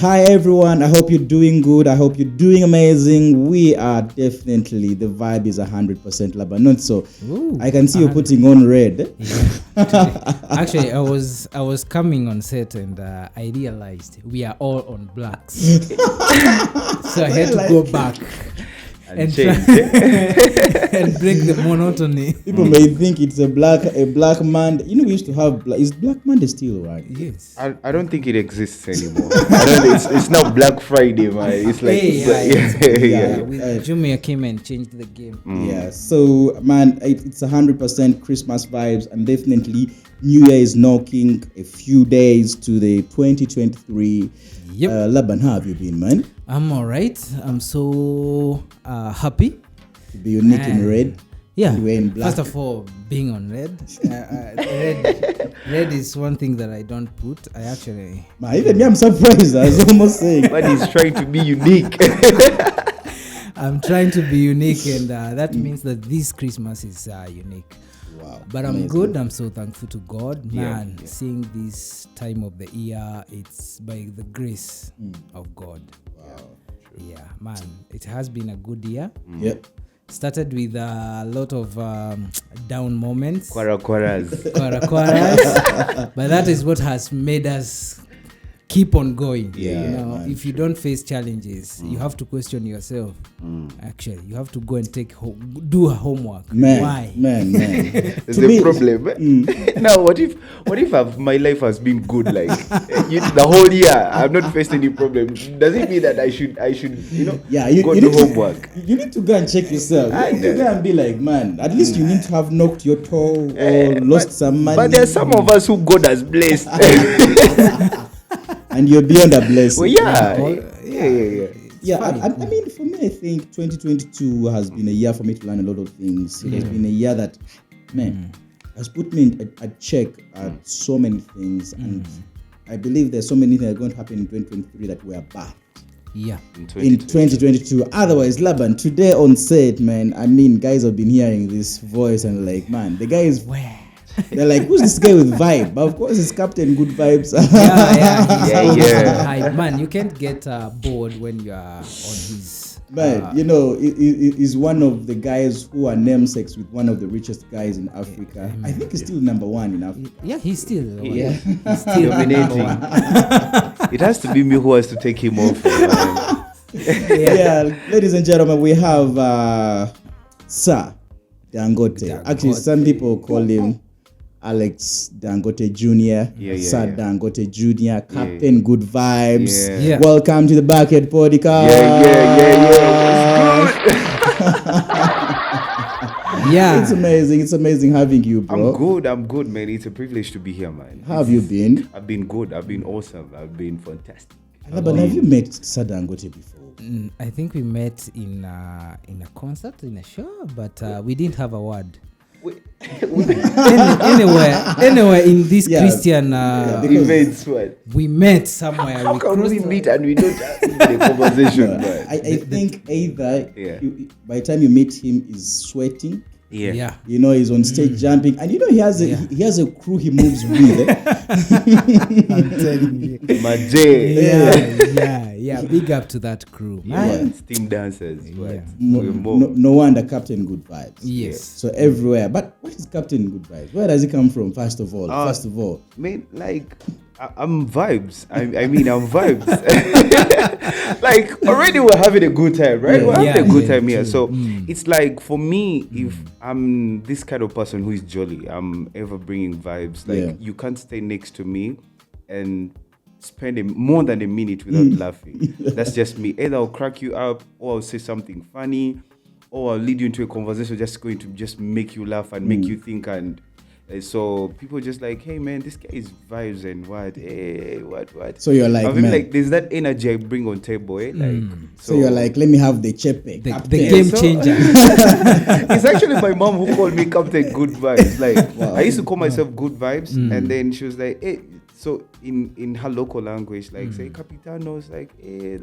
Hi everyone, I hope you're doing good. I hope you're doing amazing. We are definitely, the vibe is 100% Lebanon. So I can see you putting on red. Yeah. Actually, I was coming on set and I realized we are all on blacks. So I had to go back and try and break the monotony. People may think it's a black man. You know, we used to have is Black Monday still, right? Yes. I don't think it exists anymore. it's not Black Friday, man. It's like Jumia came and changed the game. Yeah. So man, it's 100% Christmas vibes, and definitely New Year is knocking. A few days to the 2023. Yep. Laban, how have you been, man? I'm all right. I'm so happy To be unique in red. Yeah. In black. First of all, being on red. Red is one thing that I don't put. I actually. Man, even me, I'm surprised. I was almost saying. But he's trying to be unique. I'm trying to be unique, and that means that this Christmas is unique. Wow. But I'm good. I'm so thankful to God, man. Yeah. Seeing this time of the year, it's by the grace of God. Wow. Yeah, man. It has been a good year. Yep. Started with a lot of down moments. Kwaras. But that is what has made us keep on going. Yeah, You know, man, if you don't face challenges, you have to question yourself. Actually, you have to go and do homework. Man, Why? man. There's a problem. Now, what if my life has been good, like the whole year I've not faced any problem? Does it mean that I should go you do need homework? You need to go and check yourself. You need to go and be like, man, at least you need to have knocked your toe or lost some money. But there's some of us who God has blessed. And you're beyond a blessing. Well, yeah. Yeah, I mean, for me, I think 2022 has been a year for me to learn a lot of things. It has been a year that, man, has put me in a check at so many things. And I believe there's so many things that are going to happen in 2023 that were bad. Yeah. In 2022. Otherwise, Laban, today on set, man, I mean, guys have been hearing this voice and like, man, the guy is... Where? They're like, who's this guy with vibe? But of course, it's Captain Good Vibes. Yeah. Man, you can't get bored when you are on his. Man, he's one of the guys who are namesakes with one of the richest guys in Africa. I think he's still number one in Africa. Yeah, he's still. He's still dominating. It has to be me who has to take him off. Yeah, ladies and gentlemen, we have Sir Dangote. Actually, some people call him Alex Dangote Jr., Sir Dangote Jr., Captain Good Vibes. Yeah. Welcome to the Bucket Podcast. Yeah. It's amazing having you, bro. I'm good, man. It's a privilege to be here, man. How have you been? I've been good. I've been awesome. I've been fantastic. But have you met Sir Dangote before? I think we met in a concert, in a show, but we didn't have a word. Anywhere in this Christian events, what? We met somewhere. How can we meet and we don't have the conversation? I think either by the time you meet him, he's sweating. Yeah. He's on stage jumping, and he has a crew he moves with. I'm telling you. Yeah. Big up to that crew, man. Steam dancers. No wonder Captain Good Vibes. Yes. So everywhere. But what is Captain Good Vibes? Where does it come from? First of all, man, like I'm vibes. I mean, I'm vibes. Like already we're having a good time, right? We're having a good time here. So it's like for me, if I'm this kind of person who is jolly, I'm ever bringing vibes. Like you can't stay next to me and spend more than a minute without laughing. That's just me. Either I'll crack you up, or I'll say something funny, or I'll lead you into a conversation just going to just make you laugh and make you think. And so people just like, hey man, this guy is vibes and what? Hey, what? So you're like, I mean, like there's that energy I bring on table, like. So you're like, let me have the chepe, the game changer. It's actually my mom who called me Captain Good Vibes. Like I used to call myself Good Vibes, and then she was like, hey. So in her local language, like say Capitanos, like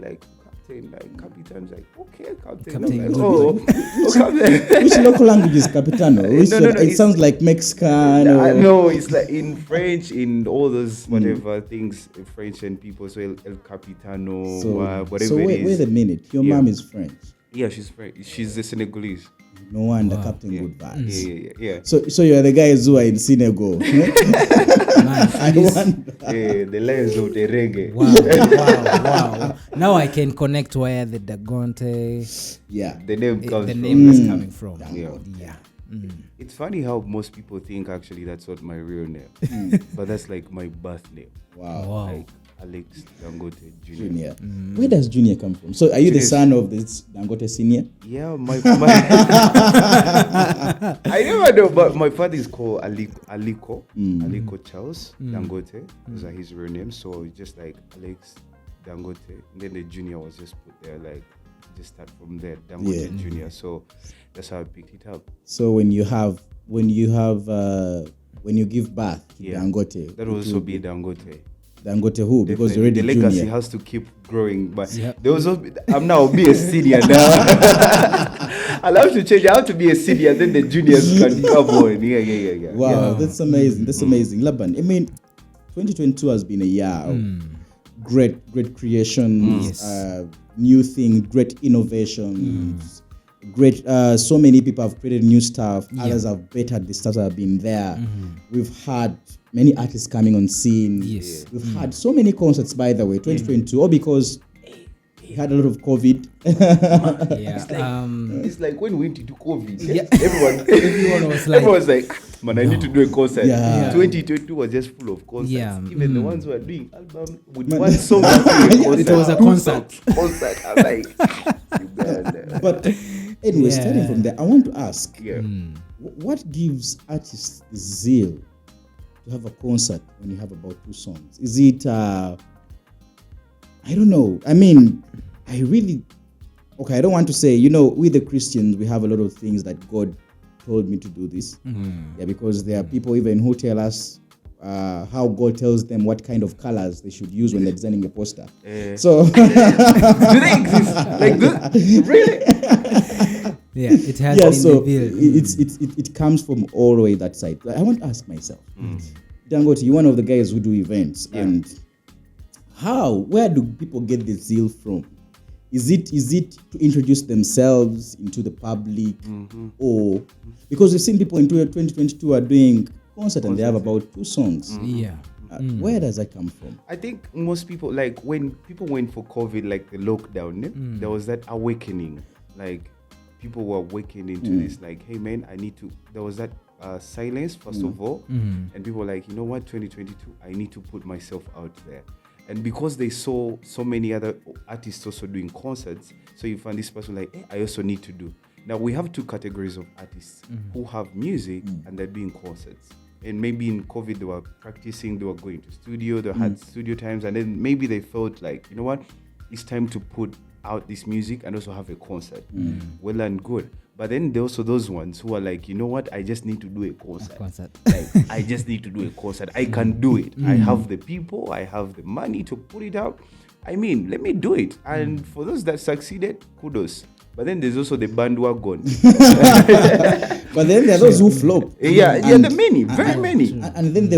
like Captain. Like, Capitan's like, okay, Captain. Captain I'm like, Good. Captain. Which local language is Capitano? No, It sounds like Mexican. No, it's like in French, in all those whatever things, French and people. So El Capitano, whatever so wait a minute. Your mom is French. Yeah, she's French. She's a Senegalese. No wonder Captain Good vibes. Yeah. So you are the guys who are in Senegal. I wonder. The lens of the reggae. Wow. Now I can connect where the Dangote, The name comes the from. name is coming from. Yeah. It's funny how most people think actually that's not my real name, but that's like my birth name. Wow. Like Alex Dangote Jr. Junior. Where does Junior come from? So are you the son of this Dangote Senior? Yeah, my I never know, but my father is called Aliko Charles Dangote. Those are his real names. So just like Alex Dangote, and then the Junior was just put there, like just start from there, Dangote Junior. So that's how I picked it up. So when you give birth to Dangote, that will also be Dangote. Dangote who? Because you're already the legacy junior. has to keep growing. But there was I'm now be a senior now. I'll have to change. I have to be a senior, then the juniors can come on. Yeah. Wow, that's amazing. That's amazing. Laban, I mean, 2022 has been a year of great creations, new things, great innovations. Great, so many people have created new stuff. Others have bettered the stuff that have been there. We've had many artists coming on scene. We've had so many concerts, by the way, 2022, all because we had a lot of COVID. It's like when we went into COVID. Everyone was like, man, I need to do a concert. 2022 was just full of concerts. Even the ones who are doing album with one song. It was a concert. I'm like, but anyway, starting from there, I want to ask, what gives artists the zeal to have a concert when you have about 2 songs? Is it, I don't know. I mean, I don't want to say, we the Christians, we have a lot of things that God told me to do this. Because there are people even who tell us how God tells them what kind of colors they should use when they're designing a poster. So, do they exist? Like this? Really? Yeah, it has been so revealed. it comes from all the way that side. I want to ask myself, Dangote, you're one of the guys who do events, and where do people get the zeal from? Is it to introduce themselves into the public, or because we've seen people in 2022 are doing concert and they have about 2 songs? Where does that come from? I think most people, like when people went for COVID, like the lockdown, there was that awakening. Like people were awakening to this, like, hey man, there was that silence first of all, and people were like, you know what, 2022, I need to put myself out there. And because they saw so many other artists also doing concerts, so you find this person like, hey, I also need to do. Now we have 2 categories of artists who have music and they're doing concerts. And maybe in COVID they were practicing, they were going to studio, they had studio times, and then maybe they felt like, you know what, it's time to put out this music and also have a concert. Well and good. But then there are also those ones who are like, you know what, I just need to do a concert. Like, I just need to do a concert. I can do it. I have the people, I have the money to put it out. I mean, let me do it. And for those that succeeded, kudos. But then there's also the bandwagon. But then there are those who flop. There are many, very many. And then they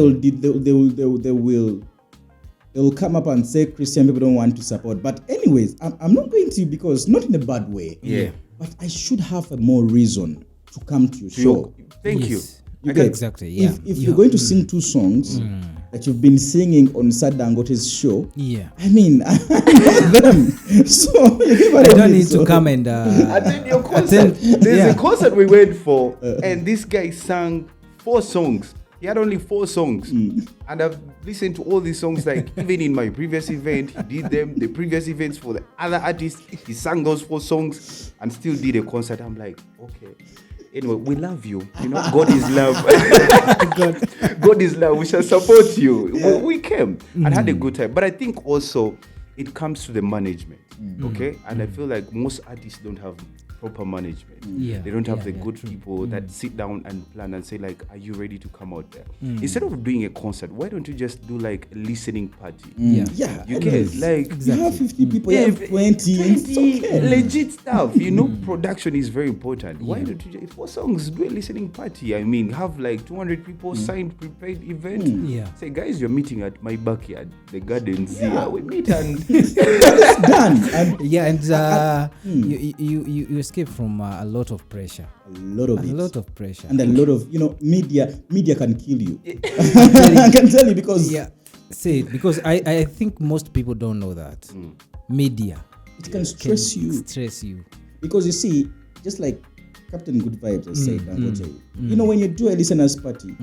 will come up and say Christian people don't want to support. But anyways, I'm not going to, because not in a bad way. But I should have a more reason to come to your show. Thank you. Exactly. Yeah. If you're going to sing 2 songs that you've been singing on Sad Dangote's show, I mean, I love them. So I don't need to come and attend your concert. There's a concert we went for, and this guy sang 4 songs. He had only 4 songs. And I've listened to all these songs, like even in my previous event, he did them. The previous events for the other artists, he sang those 4 songs and still did a concert. I'm like, okay. Anyway, we love you. You know, God is love. God is love. We shall support you. We came and had a good time. But I think also it comes to the management. Okay? And I feel like most artists don't have proper management. Yeah. They don't have the Yeah, good true. people that sit down and plan and say like, are you ready to come out there? Instead of doing a concert, why don't you just do like a listening party? Yeah. Yeah, You I get mean, like you have 50 people, you have 20, it's okay. legit stuff. You know, production is very important. Why don't you just, for songs, do a listening party? I mean, have like 200 people signed, prepared event. Yeah. Say, guys, you're meeting at my backyard, the gardens. Yeah, we meet and It's done. And Yeah, and you escape from a lot of pressure. a lot of A it. lot of pressure. And a lot of, media can kill you. I can tell you because Yeah, say it because I think most people don't know that media it can stress you. Stress you. Because you see, just like Captain Good Vibes has said, Dangote, when you do a listeners party,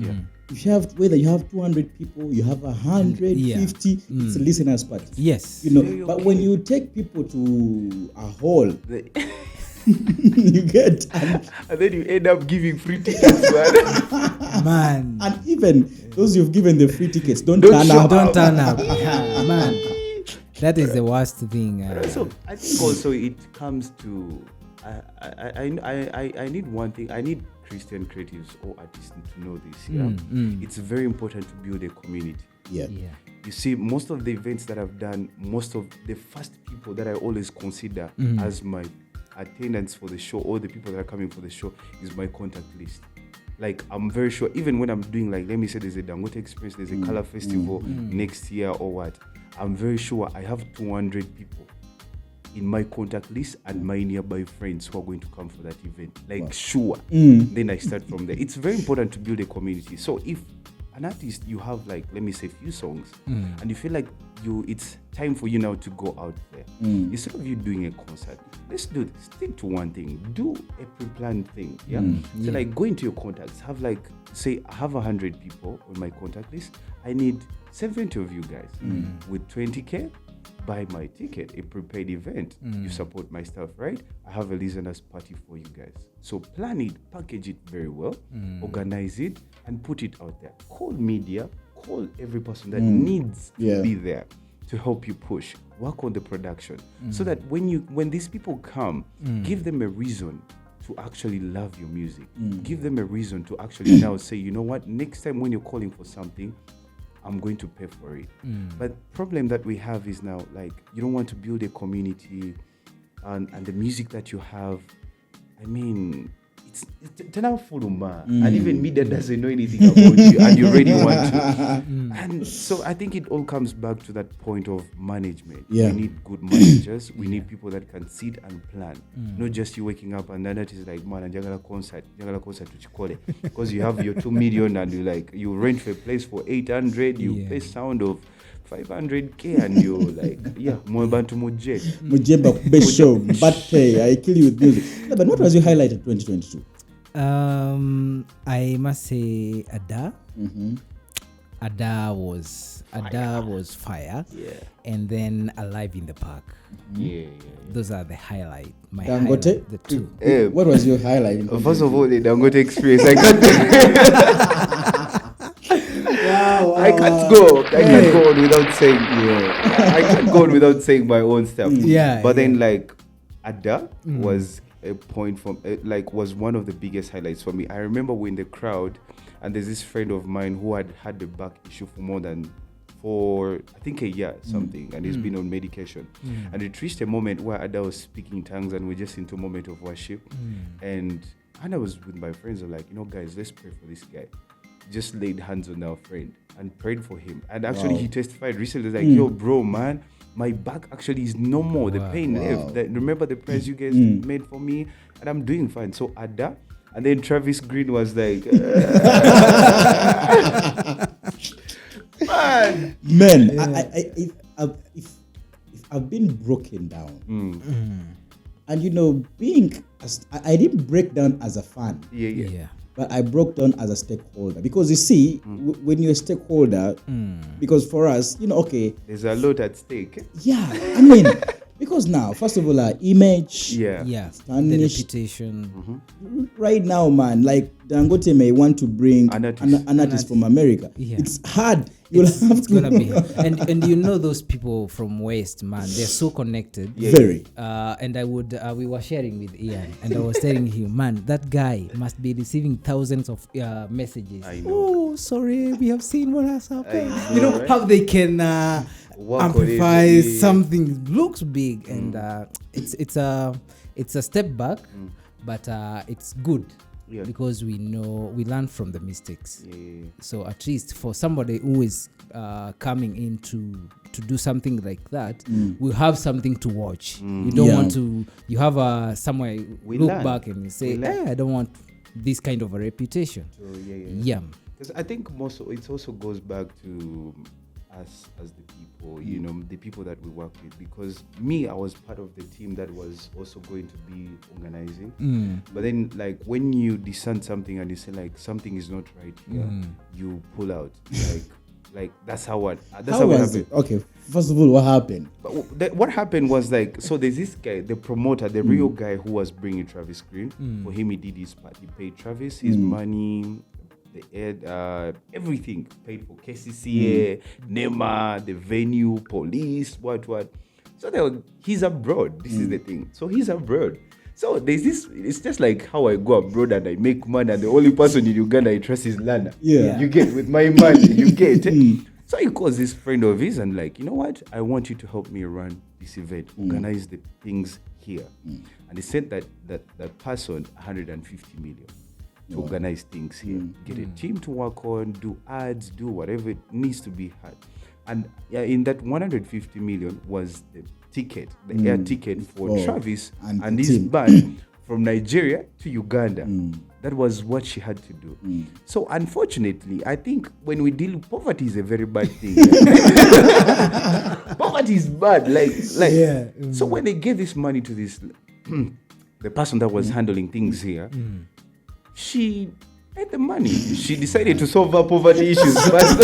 if you have, whether you have 200 people, you have 150, it's a listeners party. Yes. But when you take people to a hall, you get, and then you end up giving free tickets, man. Man. and even those you've given the free tickets don't Don't turn show up. Don't turn up. Man. That is the worst thing. So I think also it comes to I need one thing. I need Christian creatives or artists to know this. Yeah, it's very important to build a community. Yeah. Yeah. You see, most of the events that I've done, most of the first people that I always consider as my attendants for the show, or the people that are coming for the show, is my contact list. Like, I'm very sure, even when I'm doing, like, let me say there's a Dangote Experience, there's a Color Festival next year or what, I'm very sure I have 200 people in my contact list and my nearby friends who are going to come for that event. Like, sure. Then I start from there. It's very important to build a community. So if an artist, you have like, let me say, few songs, and you feel like it's time for you now to go out there. Instead of you doing a concert, let's stick to one thing. Do a pre-planned thing. Yeah. So like, go into your contacts. Have like, say, I have 100 people on my contact list. I need 70 of you guys with 20K. Buy my ticket, a prepaid event. You support my stuff, right? I have a listeners party for you guys. So plan it, package it very well, organize it, and put it out there. Call media, call every person that needs to be there to help you push. Work on the production, so that when these people come, give them a reason to actually love your music. Give them a reason to actually now say, you know what, next time when you're calling for something, I'm going to pay for it. But problem that we have is now, like, you don't want to build a community, and the music that you have, I mean, it's and even media doesn't know anything about you, and you really want to. And so I think it all comes back to that point of management. Yeah. We need good managers. We need people that can sit and plan, not just you waking up and then that is like, man, jagala concert tuchikole, because you have your 2 million and you rent for a place for 800, you pay sound of 500K, and you're like, Mwebantu Mujet. Mujemba best show, but hey, I kill you with music. No, but what was your highlight in 2022? I must say Ada. Ada was fire. Yeah. And then Alive in the Park. Yeah. Those are the highlight. My Dangote? highlight, the two. What was your highlight? In First of all, the Dangote Experience. I can't go on without saying. I can't go on without saying my own stuff. But then Ada was a point from was one of the biggest highlights for me. I remember we're in the crowd, and there's this friend of mine who had the back issue for I think a year something, and he's been on medication. And it reached a moment where Ada was speaking tongues, and we're just into a moment of worship. And I was with my friends. I'm like, guys, let's pray for this guy. Just laid hands on our friend and prayed for him. And actually, he testified recently, like, yo, bro, man, my back actually is no more. The pain left. Remember the prayers you guys made for me? And I'm doing fine. So Ada, and then Travis Green was like, man, if I've been broken down, and I didn't break down as a fan. Yeah. But I broke down as a stakeholder, because you see, when you're a stakeholder, because for us, there's a lot at stake. Yeah, I mean, because now, first of all, our image, the reputation. Right now, man, like Dangote may want to bring an artist from America. Yeah. It's hard. it's gonna be and you know those people from West, man, they're so connected. Very. And we were sharing with Ian, and I was telling him, man, that guy must be receiving thousands of messages. I know. Oh, sorry, we have seen what has happened. I You know know, right? how they can amplify on it. something looks big, and it's a step back, but it's good. Yeah. Because we learn from the mistakes. Yeah. So at least for somebody who is coming in to do something like that, we have something to watch. You don't want to. You have somewhere you look learn. back and you say, I don't want this kind of a reputation. So, yeah. Yeah. Because I think it also goes back to us as the people, you know, the people that we work with. Because I was part of the team that was also going to be organizing. But then, like, when you discern something and you say, like, something is not right here, you pull out. Like that's how it happened. Okay, first of all, what happened? But what happened was, like, so there's this guy, the promoter, the real guy who was bringing Travis Green. For him, he did his part. He paid Travis his money, the ad, everything. Paid for KCCA, NEMA, the venue, police, what. So he's abroad. This is the thing. So he's abroad. So there's this, it's just like how I go abroad and I make money, and the only person in Uganda I trust is Lana. Yeah. You get with my money, you get. So he calls this friend of his and, like, you know what? I want you to help me run this event, organize the things here. And he sent that person 150 million to organize things here. Get a team to work on, do ads, do whatever it needs to be had. And in that 150 million was the ticket, the air ticket for Travis and his band from Nigeria to Uganda. That was what she had to do. So unfortunately, I think when we deal with poverty is a very bad thing. Poverty is bad. So when they gave this money to this the person that was handling things here, she had the money. She decided to solve her poverty issues first.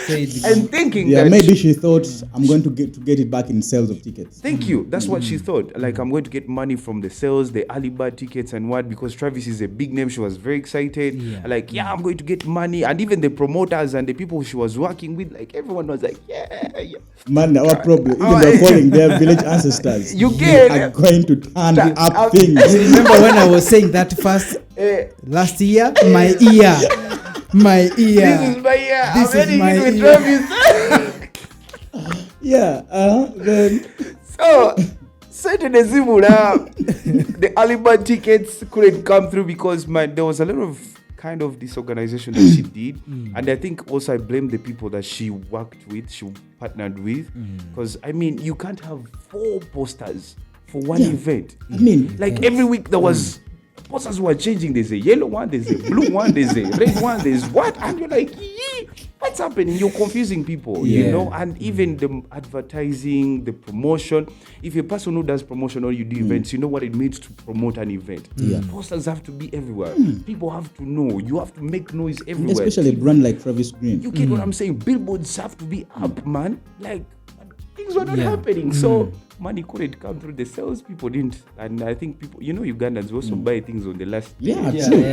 And thinking that maybe she thought, I'm going to get it back in sales of tickets. Thank you. That's what she thought. Like, I'm going to get money from the sales, the Alibaba tickets and what, because Travis is a big name. She was very excited. I'm going to get money. And even the promoters and the people she was working with, like, everyone was like, yeah. Man, our problem. Even they're calling their village ancestors. You get are going to turn up things. Remember when I was saying that first last year? My ear. My ear. This is my ear. This I'm is my with ear. Travis. Then So, certain the Alibaba tickets couldn't come through because there was a lot of kind of disorganization that she did. And I think also I blame the people that she worked with, she partnered with. Because, I mean, you can't have 4 posters for one event. I mean, like every week there was posters were changing. There's a yellow one, there's a blue one, there's a red one, there's what? And you're like, what's happening? You're confusing people, you know? And even the advertising, the promotion. If you're a person who does promotion or you do events, you know what it means to promote an event. Posters have to be everywhere. People have to know. You have to make noise everywhere. Especially a brand like Travis Green. You get what I'm saying? Billboards have to be up, man. Like, things were not happening. So money couldn't come through. The sales people didn't. And I think people, you know, Ugandans also buy things on the last day. True.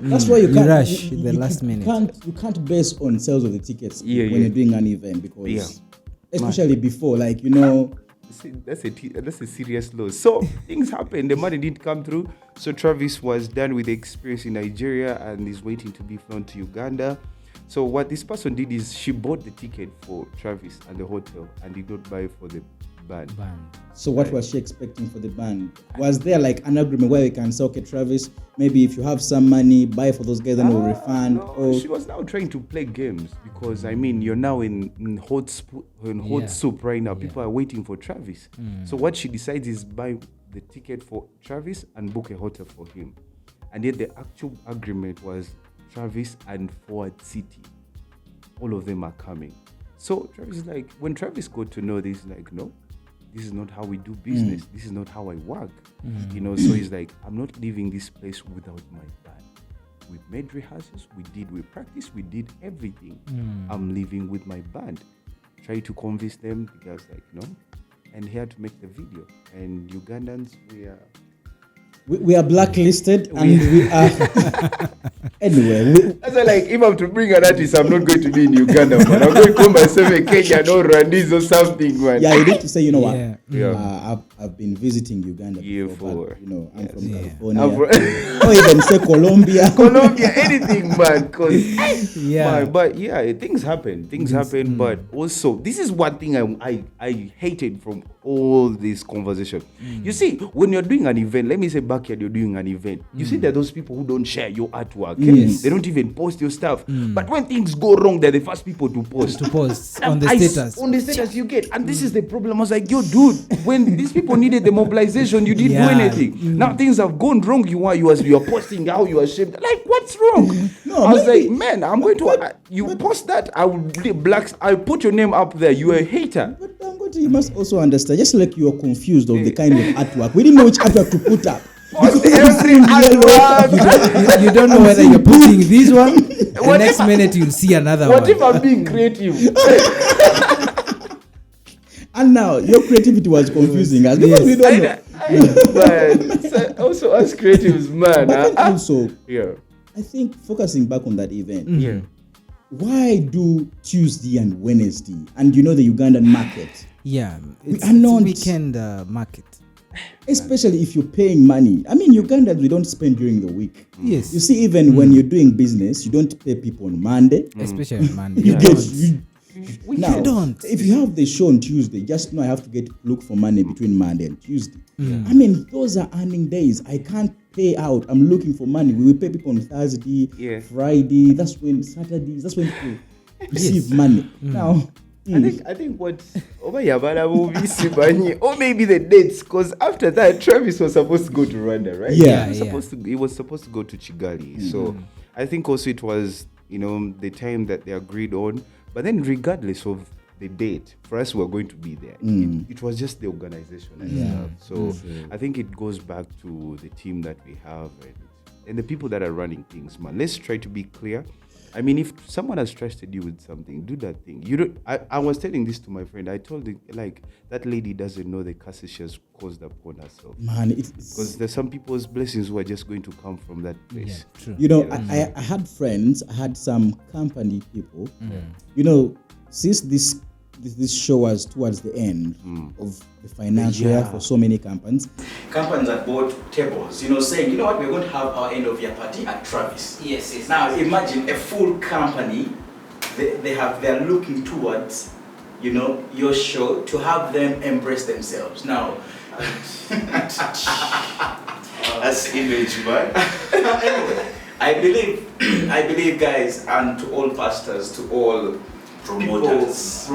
That's why you can't rush the last minute. You can't base on sales of the tickets when Yeah. you're doing an event, because especially before, like, you know, That's a serious loss. So things happened. The money didn't come through. So Travis was done with the experience in Nigeria and is waiting to be flown to Uganda. So what this person did is she bought the ticket for Travis and the hotel and did not buy for the band. So what was she expecting for the band? Was there like an agreement where we can say, okay, Travis, maybe if you have some money, buy for those guys and we'll refund? No, she was now trying to play games because, I mean, you're now in hot soup right now. People are waiting for Travis. So what she decides is buy the ticket for Travis and book a hotel for him. And yet the actual agreement was Travis and Forward City. All of them are coming. So Travis is like, when Travis got to know this, like, no, this is not how we do business. This is not how I work. You know, so he's like, I'm not leaving this place without my band. We made rehearsals, we practiced, we did everything. I'm leaving with my band. Try to convince them. The guy's like, no. And he had to make the video. And Ugandans, we are blacklisted, and we are Anyway, That's why, like, if I'm to bring an artist, I'm not going to be in Uganda, man. I'm going to call myself a Kenyan or Rwandese or something, man. yeah, you need to say, you know what? Yeah. I've been visiting Uganda before, but, you know, I'm from California. Or even say Colombia. Colombia, anything, man. Cause, man, but yeah, things happen. Things happen. But also, this is one thing I hated from all this conversation. You see, when you're doing an event, let me say backyard, you're doing an event. You see, there are those people who don't share your artwork. Yes. They don't even post your stuff. But when things go wrong, they're the first people to post. On the status. On the status you get. And this is the problem. I was like, yo, dude, when these people needed the mobilization, you didn't do anything. Now things have gone wrong. You are posting how you are ashamed. Like, what's wrong? No, I was like, man, I'm going to you post that. I'll put your name up there. You're a hater. But Dangote, you must also understand, just like you are confused of the kind of artwork. We didn't know which artwork to put up. Post every artwork. You don't know whether you're putting this one. The next minute you'll see another one. What if I'm being creative? And now your creativity was confusing us because we don't know. But also as creatives, man. But also, I think focusing back on that event. Why do Tuesday and Wednesday and you know the Ugandan market? It's weekend market. Especially if you're paying money. I mean, Ugandans, we don't spend during the week. Yes. You see, even when you're doing business, you don't pay people on Monday. Especially on Monday. You don't. If you have the show on Tuesday, just know I have to look for money between Monday and Tuesday. I mean, those are earning days. I can't pay out. I'm looking for money. We will pay people on Thursday, Friday. That's when Saturdays. That's when people receive money. Now, I think what over Yabala will be Sibanye, or maybe the dates, because after that Travis was supposed to go to Rwanda, right? He was supposed to go to Kigali. So I think also it was, the time that they agreed on. But then regardless of the date, for us we're going to be there. It was just the organization and stuff. So I think it goes back to the team that we have and the people that are running things, man. Let's try to be clear. I mean, if someone has trusted you with something, do that thing. You don't. I was telling this to my friend. I told him, like, that lady doesn't know the curses she has caused upon herself. Man, because there's some people's blessings who are just going to come from that place. Yeah, true. I had friends. I had some company people. Since this show was towards the end of the financial year for so many companies. Companies that bought tables, saying, you know what, we're going to have our end of year party at Travis. Yes. Now imagine a full company, they're looking towards, your show to have them embrace themselves. Now, that's image, man. Anyway, I believe, guys, and to all pastors, to all promoters,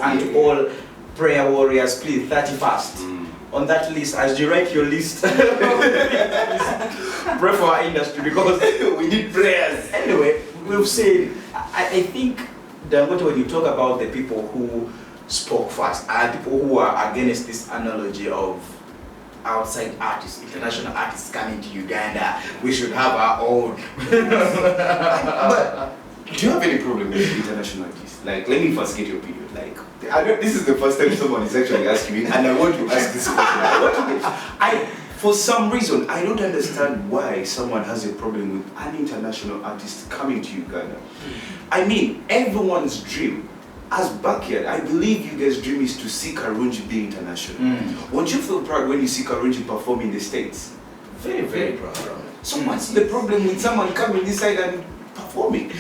and to all prayer warriors, please, 31st. On that list, as you write your list, pray for our industry because we need prayers. Anyway, we've said, I think, Dangote, when you talk about the people who spoke first, are people who are against this analogy of outside artists, international artists coming to Uganda. We should have our own. But do you have any problem with international artists? Like, let me first get your opinion. Like, I know this is the first time someone is actually asking me, and I want to ask this question. For some reason, I don't understand why someone has a problem with an international artist coming to Uganda. I mean, everyone's dream, as backyard, I believe you guys' dream is to see Karunji be international. Won't you feel proud when you see Karunji perform in the States? Very, very proud. So what's the problem with someone coming this side and performing?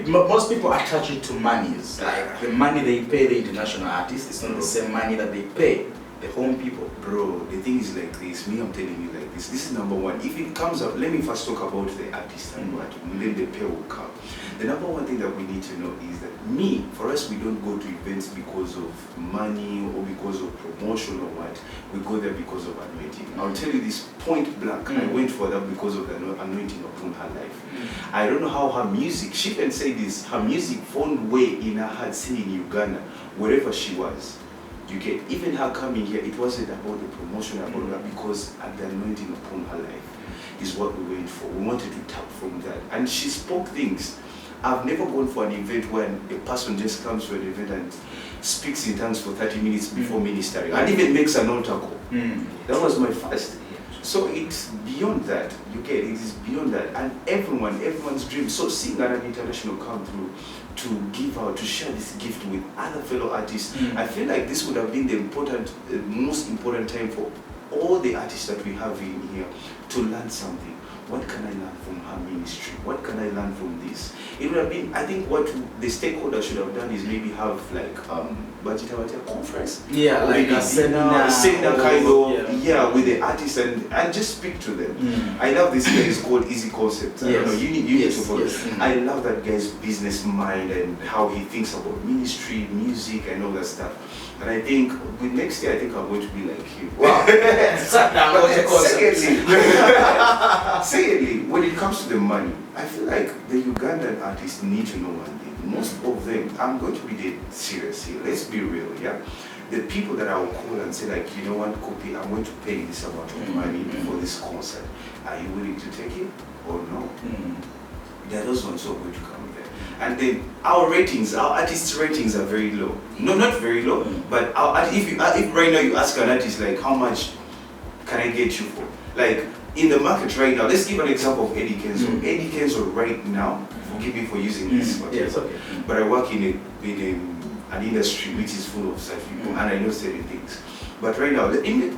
Most people attach it to money. Like the money they pay the international artists, it's not the same money that they pay the home people. Bro, the thing is like this. Me, I'm telling you like this. This is number one. If it comes up, let me first talk about the artist and what, and then the pay will come. The number one thing that we need to know is that for us, we don't go to events because of money or because of promotion or what. We go there because of anointing. I'll tell you this point blank. I went for that because of the anointing upon her life. I don't know how her music, she can say this, her music found way in her heart singing in Uganda, wherever she was. You get, even her coming here, it wasn't about the promotion about her, because at the anointing upon her life is what we went for. We wanted to tap from that. And she spoke things. I've never gone for an event when a person just comes to an event and speaks in tongues for 30 minutes before ministering, and even makes an altar call. That was my first. So it's beyond that. You get it is beyond that, and everyone's dream. So seeing an international come through to give out, to share this gift with other fellow artists, I feel like this would have been the most important time for all the artists that we have in here to learn something. What can I learn from her ministry? What can I learn from this? It would have been, I think what the stakeholders should have done is maybe have like budget conference. Yeah, like a seminar kind of, with the artists and just speak to them. I love this guy, it's called Easy Concept. I don't know, you need to follow. I love that guy's business mind and how he thinks about ministry, music and all that stuff. And I think with next year, I think I'm going to be like him. Wow. Secondly, when it comes to the money, I feel like the Ugandan artists need to know one thing. Most of them, I'm going to be dead serious here. Let's be real, yeah? The people that I will call and say like, you know what, Kopi, I'm going to pay this amount of money for this concert. Are you willing to take it or no? There are those ones who are going to come there. And then our artists' ratings are very low. No, not very low, but if right now you ask an artist like, how much can I get you for? Like in the market right now, let's give an example of Eddie Kenzo. Eddie Kenzo right now, forgive me for using this, but I work in an industry which is full of such people, and I know certain things. But right now,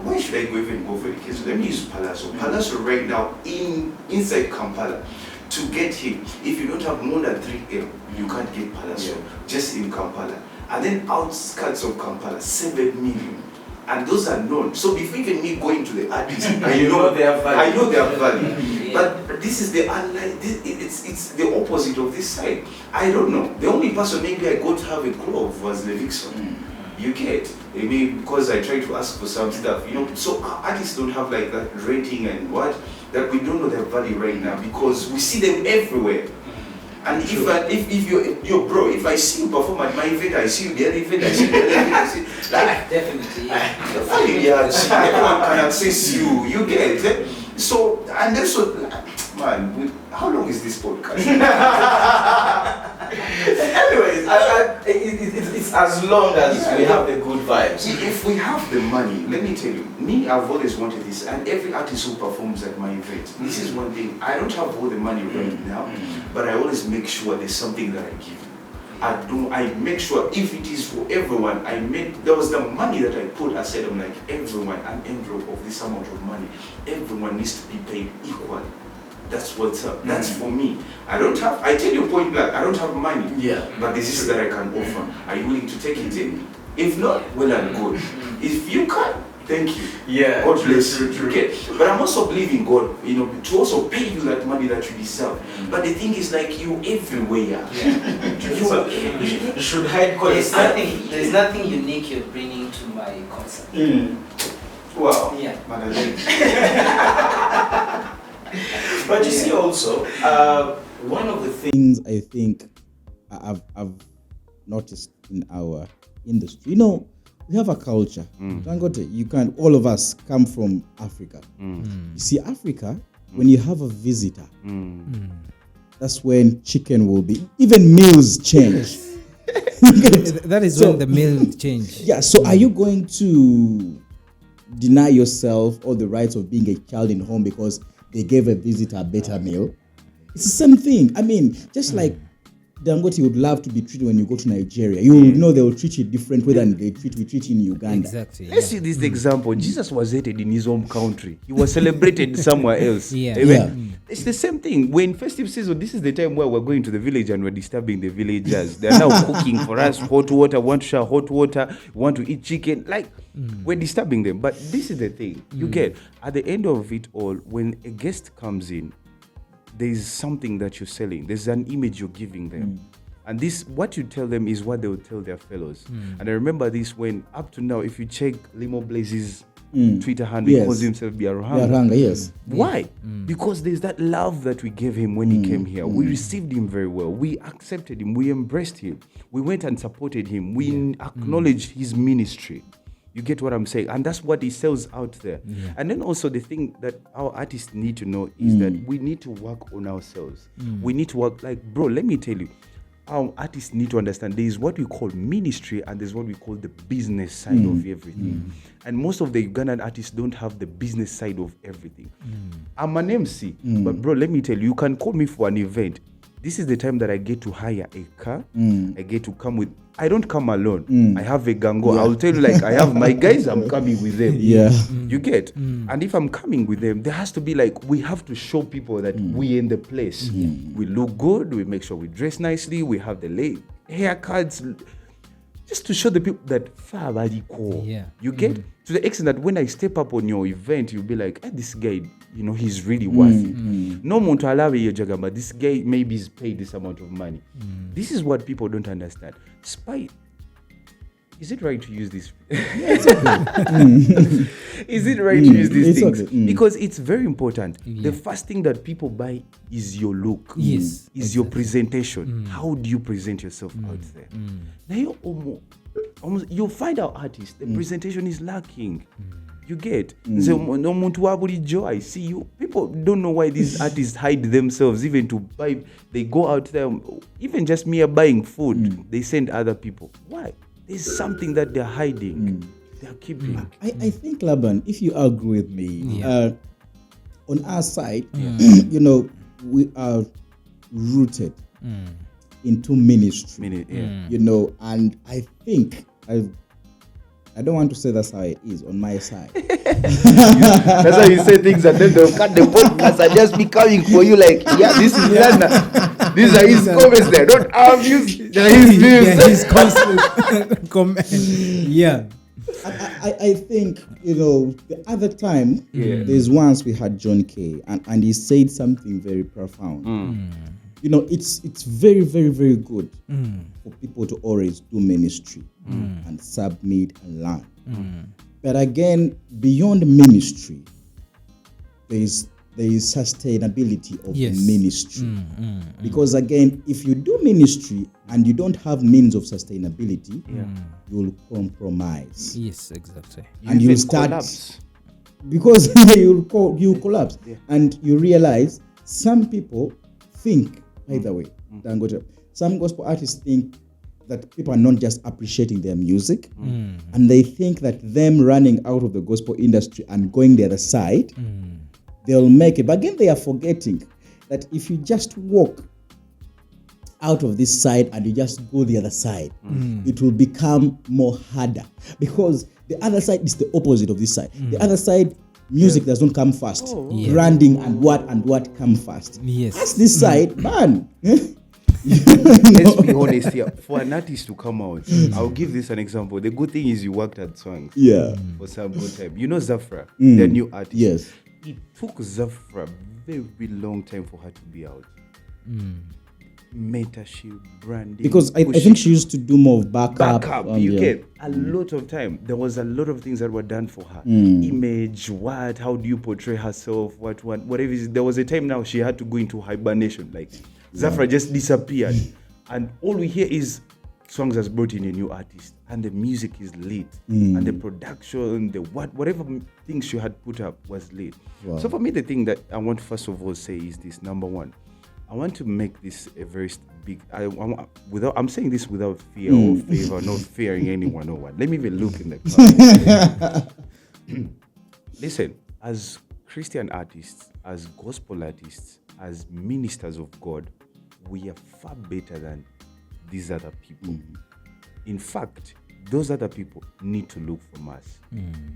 why should I even go for Eddie Kenzo? Let me use Palazzo. Palazzo right now inside Kampala. To get him, if you don't have more than 3M, you can't get Palazzo, just in Kampala. And then outskirts of Kampala, 7 million. And those are known. So before even me going to the artist, I know their value. But this is the it's the opposite of this side. I don't know. The only person maybe I got to have a clue of was Levikson. You get, maybe because I tried to ask for some stuff, so artists don't have like that rating and what, that we don't know their value right now because we see them everywhere. And if you're bro, if I see you perform at my event, I see you the other event, I see you the other event, I see like definitely, the value, everyone can access you, you get. So and then man, how long is this podcast? Anyways, it's as long as we have the good vibes. If we have the money, let me tell you, I've always wanted this, and every artist who performs at my event, this is one thing. I don't have all the money right now, but I always make sure there's something that I give you. I make sure if it is for everyone, there was the money that I put aside. I'm like, everyone, an envelope of this amount of money, everyone needs to be paid equally. That's what's up. That's for me. I tell you point blank, I don't have money. But this is that I can offer. Are you willing to take it in? If not, well and good. If you can, thank you. God bless you. Okay. But I'm also believing God, to also pay you that money that you deserve. But the thing is like you everywhere. You should hide God. There's nothing unique you're bringing to my concert. Wow. Yeah. But you see also, one of the things I think I've noticed in our industry, we have a culture. Dangote, all of us come from Africa. You see, Africa, when you have a visitor, that's when chicken will be, even meals change. That is when the meals change. Yeah, so are you going to deny yourself all the rights of being a child in home because they gave a visitor a better meal? It's the same thing. I mean, just like Dangote would love to be treated when you go to Nigeria. You know they will treat you different way than we treat in Uganda. Exactly. Let's see this example. Jesus was hated in his home country. He was celebrated somewhere else. It's the same thing. When festive season, this is the time where we're going to the village and we're disturbing the villagers. They're now cooking for us hot water. Want to share hot water. Want to eat chicken. Like, we're disturbing them. But this is the thing. You get, at the end of it all, when a guest comes in, there's something that you're selling. There's an image you're giving them. And this, what you tell them is what they will tell their fellows. And I remember this when, up to now, if you check Limo Blaze's Twitter handle, he calls himself Biarhanga. Yes. Why? Because there's that love that we gave him when he came here. We received him very well. We accepted him. We embraced him. We went and supported him. We acknowledged his ministry. You get what I'm saying? And that's what he sells out there. And then also the thing that our artists need to know is that we need to work on ourselves. We need to work, like, bro, let me tell you, our artists need to understand there is what we call ministry and there's what we call the business side of everything. And most of the Ugandan artists don't have the business side of everything. I'm an MC, but bro, let me tell you, you can call me for an event. This is the time that I get to hire a car. I get to come with. I don't come alone. I have a gango. I'll tell you, like, I have my guys. I'm coming with them. Yeah. You get. And if I'm coming with them, there has to be like, we have to show people that we in the place. We look good. We make sure we dress nicely. We have the haircuts, just to show the people that you get. To the extent that when I step up on your event, you'll be like, this guy, he's really worth it. No one to allow you, but this guy maybe is paid this amount of money. This is what people don't understand. Spite. Is it right to use this? Is it right to use these things? Okay. Because it's very important. The first thing that people buy is your look. Yes. Is your presentation. How do you present yourself out there? Now you almost you'll find out artists, the presentation is lacking. You get. I see you. People don't know why these artists hide themselves even to buy. They go out there, even just mere buying food, they send other people. Why? There's something that they're hiding. They're keeping. I think, Laban, if you agree with me, on our side, we are rooted into ministry. And I think I don't want to say that's how it is on my side. That's how you say things, and then they'll cut the podcast and just be coming for you like, this is Lana. These are his comments. They don't have his views. His constant comment. Yeah. I think, the other time, there's once we had John Kay, and he said something very profound. It's very, very, very good for people to always do ministry and submit and learn. But again, beyond ministry, there is sustainability of the ministry. Because again, if you do ministry and you don't have means of sustainability, you'll compromise. Yes, exactly. And you'll start collapse. Because you collapse. And you realize some people think, by the way, Dangote, some gospel artists think that people are not just appreciating their music, and they think that them running out of the gospel industry and going the other side, they'll make it. But again, they are forgetting that if you just walk out of this side and you just go the other side, it will become more harder, because the other side is the opposite of this side. The other side, music doesn't come fast. Branding and what come fast. Yes. That's this side, man. Let's be honest here. For an artist to come out, I'll give this an example. The good thing is you worked at songs. For some good time. Zafra, the new artist. Yes. It took Zafra a very long time for her to be out. Mentorship, branding. Because I think she used to do more of backup. You get a lot of time. There was a lot of things that were done for her. Image, how do you portray herself, whatever. There was a time now she had to go into hibernation. Like Zafra just disappeared. And all we hear is Songs has brought in a new artist, and the music is lit, and the production, whatever things she had put up was lit. Wow. So for me, the thing that I want to first of all say is this: number one, I want to make this a very big. I'm saying this without fear or favor, not fearing anyone or what. Let me even look in the camera. Listen, as Christian artists, as gospel artists, as ministers of God, we are far better than these other people. In fact, those other people need to look from us.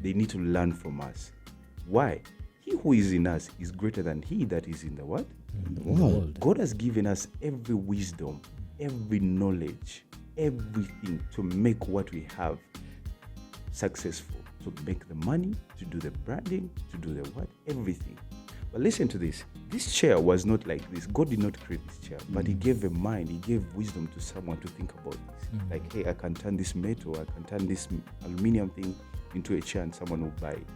They need to learn from us. Why? He who is in us is greater than he that is in the what? In the world. God has given us every wisdom, every knowledge, everything to make what we have successful, to make the money, to do the branding, to do the what? Everything. But listen to this. This chair was not like this. God did not create this chair, but he gave a mind, he gave wisdom to someone to think about this. Like, hey, I can turn this metal, I can turn this aluminium thing into a chair and someone will buy it.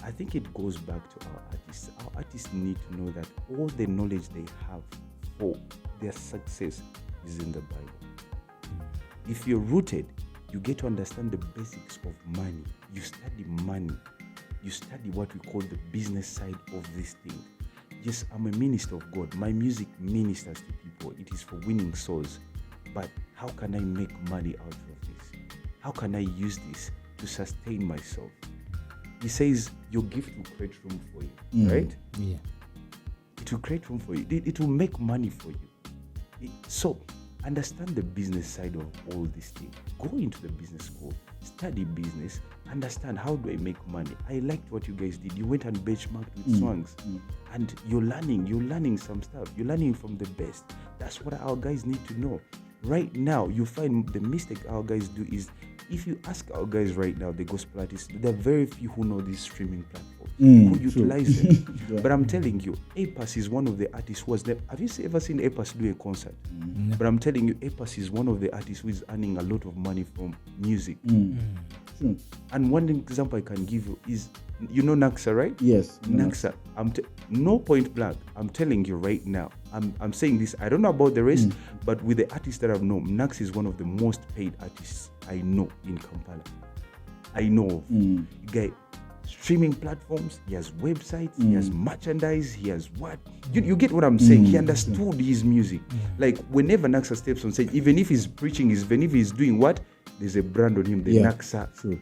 I think it goes back to our artists. Our artists need to know that all the knowledge they have for their success is in the Bible. If you're rooted, you get to understand the basics of money. You study money. You study what we call the business side of this thing. Yes, I'm a minister of God. My music ministers to people. It is for winning souls. but how can I make money out of this? How can I use this to sustain myself? He says your gift will create room for you, right? Yeah. It will create room for you. It will make money for you. So understand the business side of all these things. Go into the business school, study business, understand how do I make money. I liked what you guys did. You went and benchmarked with Swangs, and you're learning some stuff. You're learning from the best. That's what our guys need to know. Right now, you find the mistake our guys do is, if you ask our guys right now, the gospel artists, there are very few who know these streaming platforms, who utilize them. Yeah. But I'm telling you, APAS is one of the artists who was there. Have you ever seen APAS do a concert? No. But I'm telling you, APAS is one of the artists who is earning a lot of money from music. Sure. And one example I can give you is, you know Naxa, right? Yes. Naxa. No point blank. I'm telling you right now. I'm saying this. I don't know about the rest, but with the artists that I've known, Naxa is one of the most paid artists I know in Kampala. I know of. Guy, streaming platforms, he has websites, he has merchandise, he has what? You get what I'm saying? He understood his music. Like whenever Naxa steps on stage, even if he's preaching, even if he's doing what, there's a brand on him, the Naxa. True.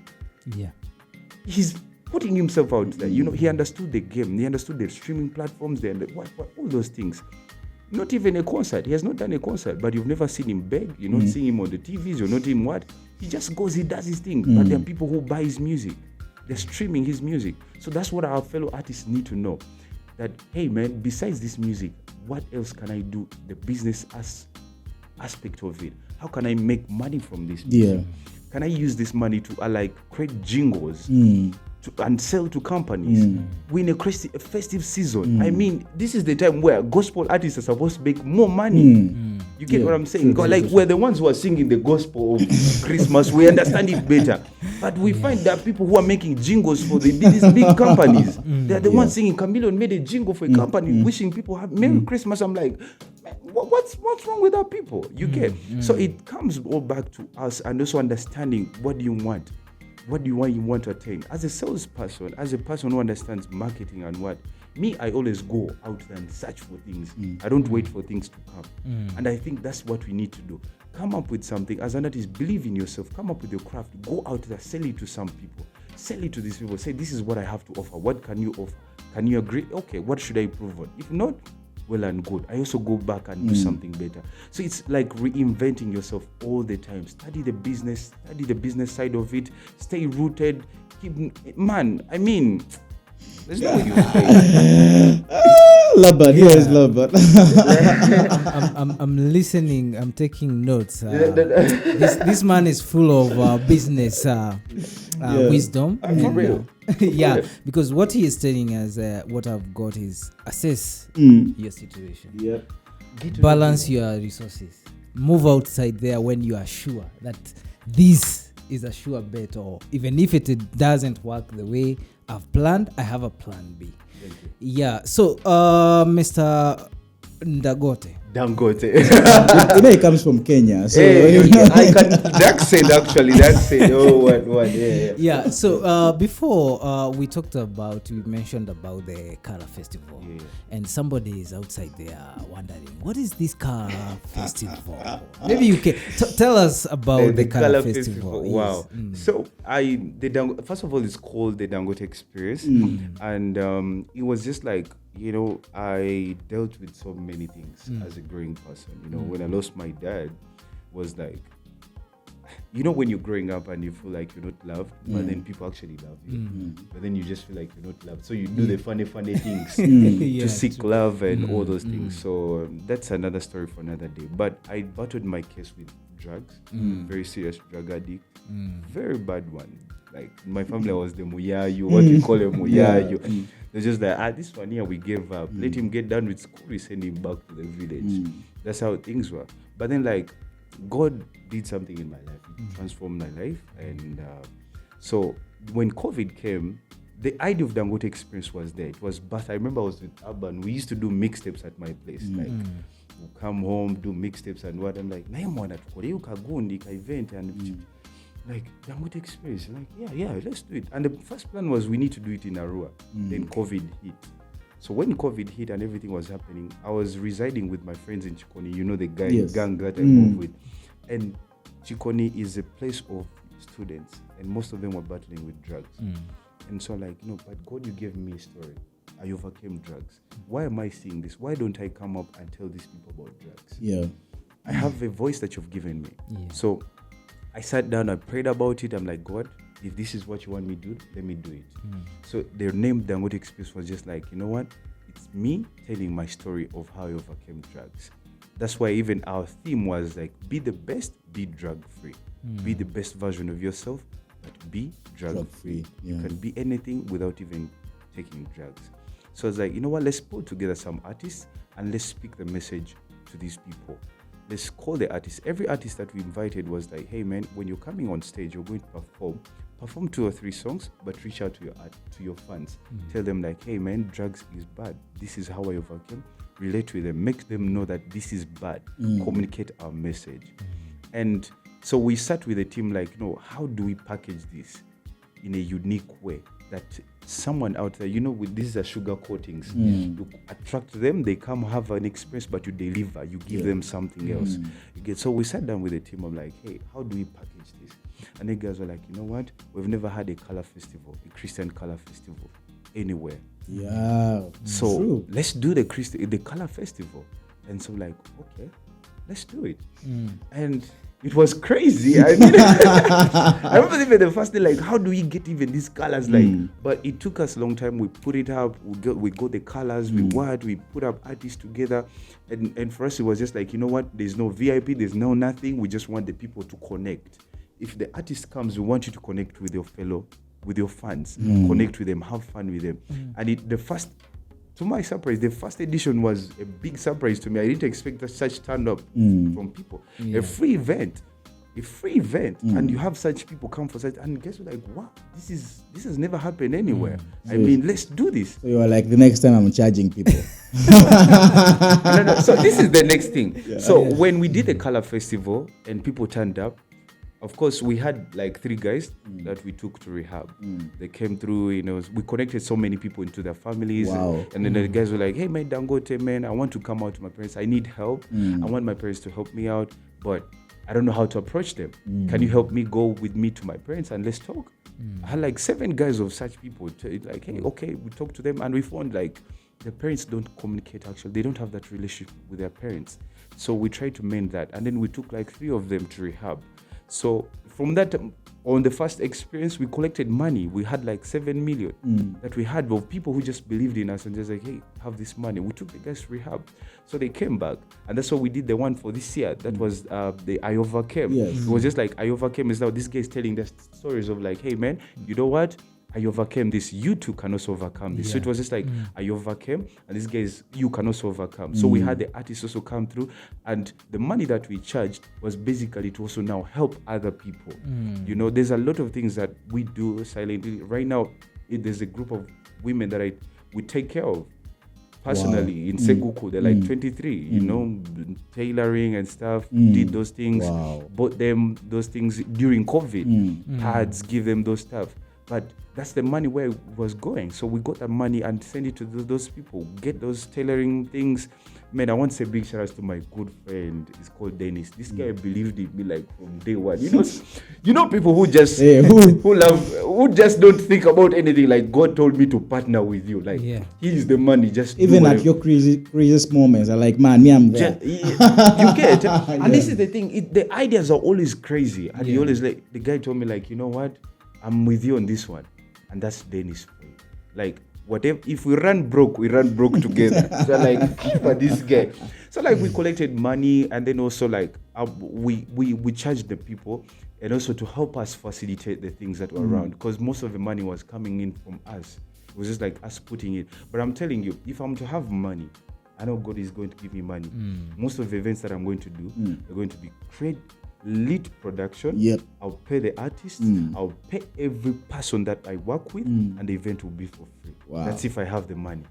Yeah. He's putting himself out there. You know, he understood the game. He understood the streaming platforms, what all those things. Not even a concert. He has not done a concert, but you've never seen him beg. You're not seeing him on the TVs. You're not seeing him what. He just goes, he does his thing. But there are people who buy his music. They're streaming his music. So that's what our fellow artists need to know. That, hey man, besides this music, what else can I do? The business aspect of it. How can I make money from this music? Yeah. Can I use this money to create jingles and sell to companies? We're in a festive season. I mean, this is the time where gospel artists are supposed to make more money. You get what I'm saying? We're the ones who are singing the gospel of Christmas. We understand it better. But we find that people who are making jingles for these big companies, they're the ones singing. Chameleon made a jingle for a company wishing people have Merry Christmas. I'm like, what's wrong with our people? You get? So it comes all back to us and also understanding what do you want. What do you want to attain? As a salesperson, as a person who understands marketing and what, I always go out there and search for things. I don't wait for things to come. And I think that's what we need to do. Come up with something. As an artist, believe in yourself. Come up with your craft. Go out there, sell it to some people. Sell it to these people. Say, this is what I have to offer. What can you offer? Can you agree? Okay, what should I improve on? If not, well and good. I also go back and do something better. So it's like reinventing yourself all the time. Study the business side of it. Stay rooted. I mean, there's no way you play. Laban, yes, Laban. I'm listening. I'm taking notes. This man is full of business wisdom. For real. Yeah, because what he is telling us, what I've got is assess your situation. Yep. Balance your resources. Move outside there when you are sure that this is a sure bet, or even if it doesn't work the way I've planned, I have a plan B. Yeah. So, Mr. Dangote. It comes from Kenya. So I can. That's it. Actually, that's it. Oh, what? Yeah. So before we talked about, we mentioned about the Kara Festival, and somebody is outside there wondering, what is this Kara Festival? Maybe you can tell us about the Kara Festival. Wow. So first of all, it's called the Dangote Experience, and it was just like, I dealt with so many things as a growing person. When I lost my dad, was like, when you're growing up and you feel like you're not loved, but then people actually love you. But then you just feel like you're not loved. So you do the funny things to seek love and all those things. So that's another story for another day. But I battled my case with drugs, very serious drug addict, very bad one. Like my family was the muyayu, what we call a muyayu. They're just like, this one here we gave up. Let him get done with school, we send him back to the village. That's how things were. But then God did something in my life. It transformed my life. And so when COVID came, the idea of Dangote Experience was there. It was birth. I remember I was with Urban. We used to do mixtapes at my place. We'll come home, do mixtapes and what. I'm like, event and Dangote Experience. Yeah, let's do it. And the first plan was we need to do it in Arua. Then COVID hit. So when COVID hit and everything was happening, I was residing with my friends in Chikoni. The gang that I moved with. And Chikoni is a place of students, and most of them were battling with drugs. And so like, but God, you gave me a story. I overcame drugs. Why am I seeing this? Why don't I come up and tell these people about drugs? Yeah. I have a voice that you've given me. Yeah. So I sat down, I prayed about it. I'm like, God, if this is what you want me to do, let me do it. So their name, Dangote Experience, was just like, you know what? It's me telling my story of how I overcame drugs. That's why even our theme was like, be the best, be drug-free. Be the best version of yourself, but be drug-free. Yeah. You can be anything without even taking drugs. So it's like, you know what? Let's put together some artists and let's speak the message to these people. Let's call the artists. Every artist that we invited was like, hey man, when you're coming on stage, you're going to perform 2 or 3 songs, but reach out to your fans. Tell them like, hey man, drugs is bad. This is how I overcame. Relate with them. Make them know that this is bad. Communicate our message. And so we sat with the team like, how do we package this in a unique way that someone out there, with these are sugar coatings. You attract them, they come have an experience, but you deliver, you give them something else. So we sat down with the team. I'm like, hey, how do we package this? And the guys were like, you know what? We've never had a color festival, a Christian color festival anywhere. Yeah. So True. let's do the color festival. And so like, okay, let's do it. And it was crazy. I mean, I remember even the first day, like, how do we get even these colors? Like, but it took us a long time. We put it up. We got the colors. We put up artists together, and for us it was just like, you know what? There's no VIP. There's no nothing. We just want the people to connect. If the artist comes, we want you to connect with your fans, connect with them, have fun with them. And to my surprise, the first edition was a big surprise to me. I didn't expect such turn up from people. A free event, and you have such people come for such, and guess what? Like, wow, this has never happened anywhere. I mean, let's do this. So you were like, the next time I'm charging people. No. So this is the next thing. When we did the color festival and people turned up, of course, we had like 3 guys that we took to rehab. They came through, we connected so many people into their families. Wow. And then the guys were like, hey, man, Dangote, man, I want to come out to my parents. I need help. I want my parents to help me out, but I don't know how to approach them. Can you help me go with me to my parents and let's talk? I had like 7 guys of such people. Like, hey, okay, we talked to them and we found like the parents don't communicate actually. They don't have that relationship with their parents. So we tried to mend that. And then we took like 3 of them to rehab. So from that, on the first experience, we collected money. We had like 7 million that we had of people who just believed in us and just like, hey, have this money. We took the guys to rehab. So they came back. And that's what we did the one for this year. That was the I Overcame. Yes. It was just like, I overcame is now this guy is telling the stories of like, hey, man, you know what? I overcame this. You too can also overcome this. So it was just like, I overcame, and this guy you can also overcome. So we had the artists also come through, and the money that we charged was basically to also now help other people. There's a lot of things that we do silently. Right now, there's a group of women that we take care of personally in Seguku. They're like 23, tailoring and stuff, did those things, bought them those things during COVID, pads, give them those stuff. But that's the money where it was going. So we got that money and send it to those people, get those tailoring things. Man, I want to say big shout outs to my good friend. He's called Dennis. This guy believed in me like from day one. People who just who just don't think about anything. Like, God told me to partner with you. Like, here's the money. Just even at your craziest moments, I'm like, man, me, I'm there. You get, and this is the thing. The ideas are always crazy, and he always like the guy told me like, you know what? I'm with you on this one. And that's Dennis for you. Like, whatever, if we run broke together. So like, for this guy. So like, we collected money, and then also like, we charged the people, and also to help us facilitate the things that were around, because most of the money was coming in from us. It was just like us putting it. But I'm telling you, if I'm to have money, I know God is going to give me money. Most of the events that I'm going to do are going to be lead production. I'll pay the artists. I'll pay every person that I work with, and the event will be for free. That's if I have the money.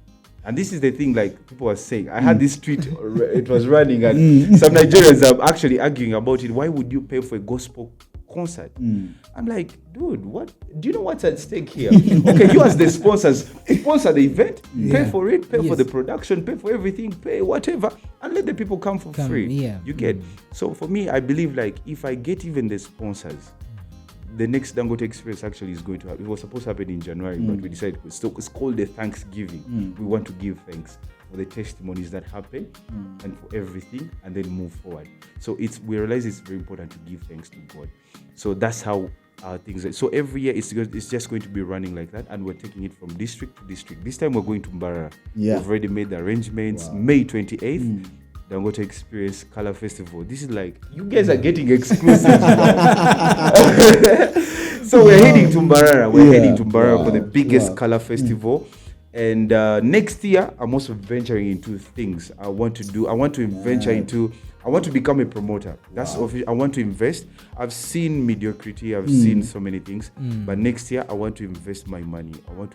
And this is the thing, like people were saying, I had this tweet, it was running, and some Nigerians are actually arguing about it. Why would you pay for a gospel concert. I'm like, dude, what? Do you know what's at stake here? Okay, you as the sponsors, sponsor the event, pay for it, pay for the production, pay for everything, pay whatever, and let the people come for free. Yeah. You get? So for me, I believe like if I get even the sponsors, the next Dangote experience actually is going to happen. It was supposed to happen in January, but we decided it's called the Thanksgiving. We want to give thanks for the testimonies that happen and for everything, and then move forward. So we realize it's very important to give thanks to God. So that's how things are. So every year it's just going to be running like that, and we're taking it from district to district. This time we're going to Mbarara. Yeah. We've already made the arrangements. May 28th. Dangote Experience Color Festival. This is like, you guys are getting exclusive. So we're heading to Mbarara. We're heading to Mbarara for the biggest color festival. And next year, I'm also venturing into things I want to become a promoter. That's official. I want to invest. I've seen mediocrity. I've seen so many things. But next year, I want to invest my money. I want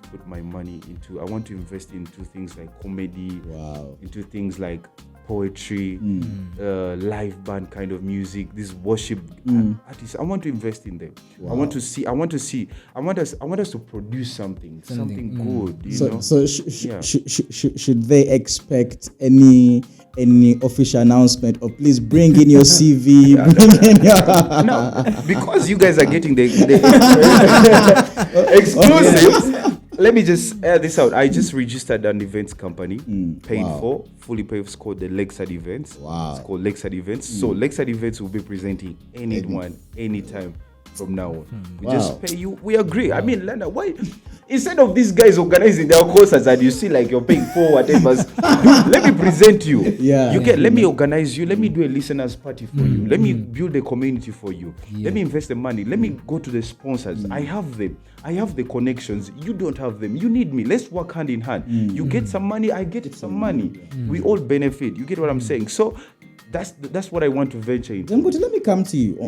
to invest into things like comedy, into things like poetry, live band kind of music, this worship artists. I want to invest in them. I want us to produce something good. You know? So should they expect any official announcement, or please bring in your CV? No, because you guys are getting the exclusives. Let me just air this out. I just registered an events company, fully paid. It's called the Lakeside Events. It's called Lakeside Events. So Lakeside Events will be presenting anyone, anytime from now on. We just pay you. We agree. I mean, Lana, why? Instead of these guys organizing their concerts and you see like you're paying for whatever, let me present you. Let me organize you. Let me do a listeners party for you. Let me build a community for you. Let me invest the money. Let me go to the sponsors. I have them. I have the connections. You don't have them. You need me. Let's work hand in hand. You get some money. I get some money. We all benefit. You get what I'm saying? So that's what I want to venture into. Dangote, let me come to you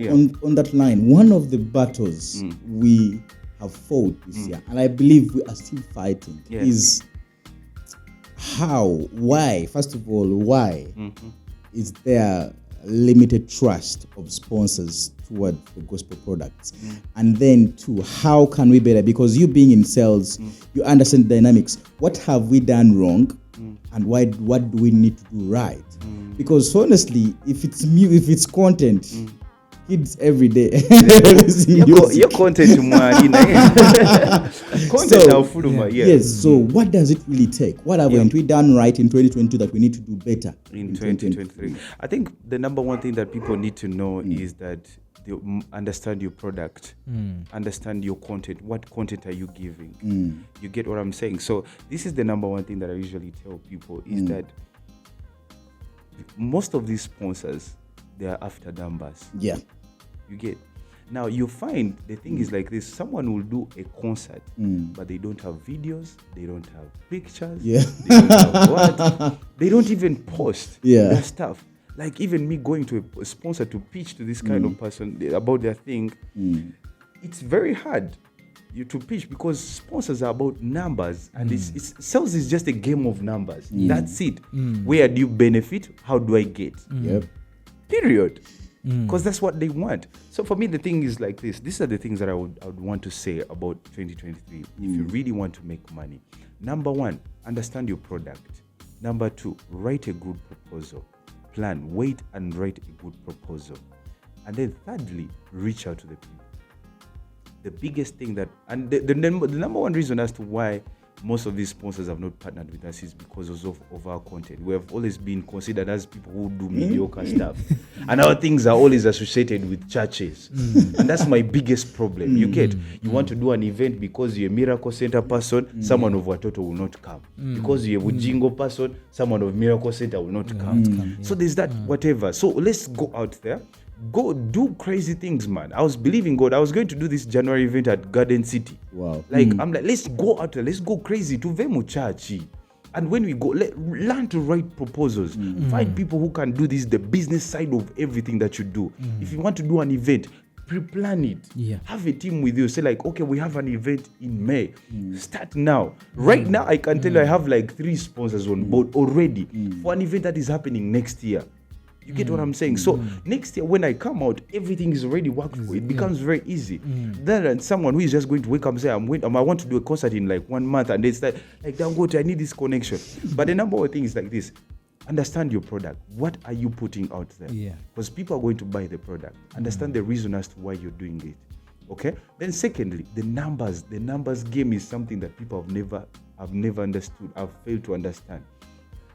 on that line. One of the battles we have fought this year, and I believe we are still fighting, is why is there limited trust of sponsors toward the gospel products? And then two, how can we better? Because you being in sales, you understand the dynamics. What have we done wrong? And what do we need to do right? Because honestly, if it's content, kids every day. Your content Yes. So what does it really take? What have we done right in 2022 that we need to do better in 2023? I think the number one thing that people need to know is that they understand your product, understand your content. What content are you giving? You get what I'm saying? So this is the number one thing that I usually tell people is that most of these sponsors, they are after numbers. Yeah. You get. Now you find the thing is like this: someone will do a concert, but they don't have videos, they don't have pictures, they don't have what, they don't even post their stuff. Like even me going to a sponsor to pitch to this kind of person about their thing, it's very hard to pitch because sponsors are about numbers, and sales is just a game of numbers. That's it. Where do you benefit? How do I get? Period. Because that's what they want. So for me, the thing is like this. These are the things that I would want to say about 2023. If you really want to make money, number one, understand your product. Number two, write a good proposal. Plan, wait and write a good proposal. And then thirdly, reach out to the people. The biggest thing the number one reason as to why most of these sponsors have not partnered with us is because of our content. We have always been considered as people who do mediocre stuff. And our things are always associated with churches. And that's my biggest problem. You get, you want to do an event because you're a Miracle Center person, someone of Watoto will not come. Because you're a Ujingo person, someone of Miracle Center will not come. So there's that whatever. So let's go out there. Go do crazy things, man. I was believing God. I was going to do this January event at Garden City. Wow. I'm like, let's go out there. Let's go crazy to Vemuchachi. And when we go, learn to write proposals. Find people who can do this, the business side of everything that you do. If you want to do an event, pre-plan it. Have a team with you. Say like, okay, we have an event in May. Start now. Right now, I can tell you I have like 3 sponsors on board already for an event that is happening next year. You get what I'm saying? So next year when I come out, everything is already worked for. It becomes very easy. Than someone who is just going to wake up and say, I want to do a concert in like 1 month, and they start like, Dangote, I need this connection. But the number one thing is like this. Understand your product. What are you putting out there? Yeah. Because people are going to buy the product. Understand the reason as to why you're doing it. Okay? Then secondly, the numbers game is something that people have never understood, have failed to understand.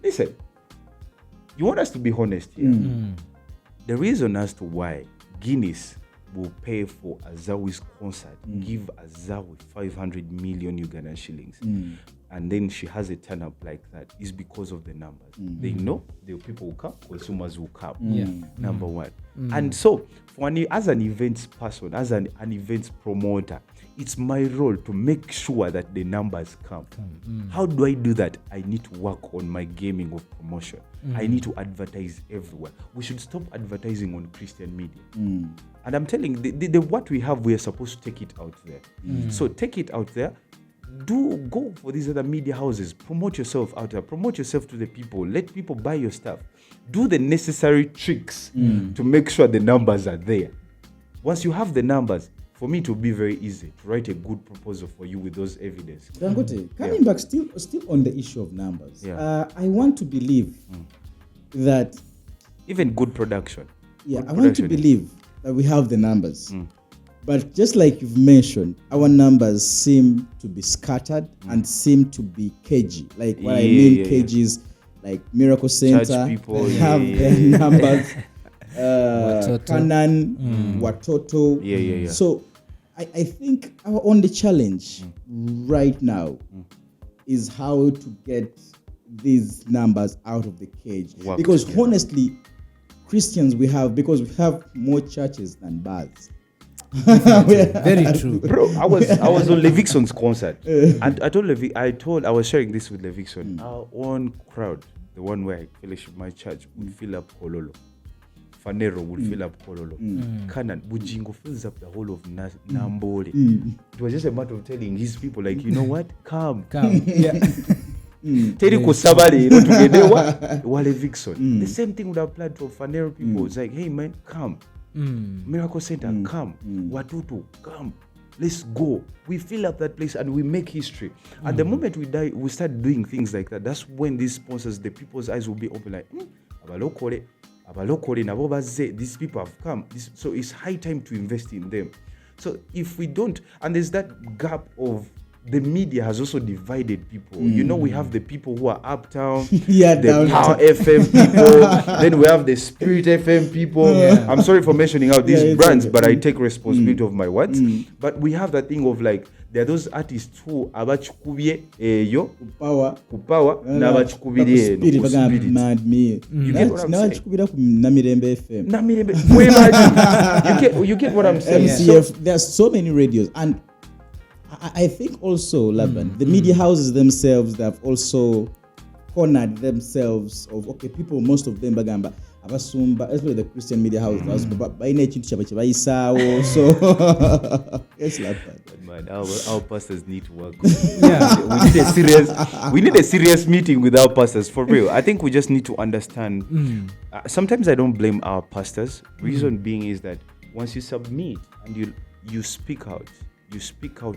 Listen, you want us to be honest here. The reason as to why Guinness will pay for Azawi's concert, give Azawi 500 million Ugandan shillings, and then she has a turn up like that is because of the numbers. They know the people will come, consumers will come. Number one. And so, as an events person, as an events promoter, it's my role to make sure that the numbers come. How do I do that? I need to work on my gaming of promotion. I need to advertise everywhere. We should stop advertising on Christian media. And I'm telling you, what we have, we are supposed to take it out there. So take it out there. Go for these other media houses. Promote yourself out there. Promote yourself to the people. Let people buy your stuff. Do the necessary tricks to make sure the numbers are there. Once you have the numbers, for me, it will be very easy to write a good proposal for you with those evidence. Dangote, coming back still on the issue of numbers, I want to believe that even good production. I want to believe that we have the numbers. But just like you've mentioned, our numbers seem to be scattered and seem to be cagey. Like what I mean, cagey is like Miracle Center. People have their numbers. Kanan, Watoto. So I think our only challenge right now is how to get these numbers out of the cage. Because honestly, Christians we have more churches than bars. Very true. Bro, I was on Levickson's concert. And I was sharing this with Levickson. Our own crowd, the one where I fellowship my church, would fill up Kololo. Fanero would fill up Kololo. Kanan, Bujingo fills up the whole of Nambole. It was just a matter of telling his people, like, you know what? Come. Teri Kusabali, together, Wale Vixon. The same thing would apply to Fanero people. It's like, hey man, come. Miracle Center, come. Watutu, come. Let's go. We fill up that place and we make history. At the moment we start doing things like that, that's when these sponsors, the people's eyes will be open like, these people have come. So it's high time to invest in them. So if we don't, and there's that gap of the media has also divided people. You know, we have the people who are uptown, the Power FM people, then we have the Spirit FM people. I'm sorry for mentioning out these brands, but I take responsibility of my words. But we have that thing of like, there are those artists who abachukubye eyo kupawa n'abachukubye you get what I'm saying? You get what I'm saying? MCF, there's so many radios, and I think also, Laban, the media houses themselves, they have also cornered themselves of, okay, people, most of them bagamba abasumba, especially the Christian media houses, but by nature so yes, Laban. Man, our pastors need to work. We need a serious meeting with our pastors, for real. I think we just need to understand. Sometimes I don't blame our pastors. Reason being is that once you submit and you speak out,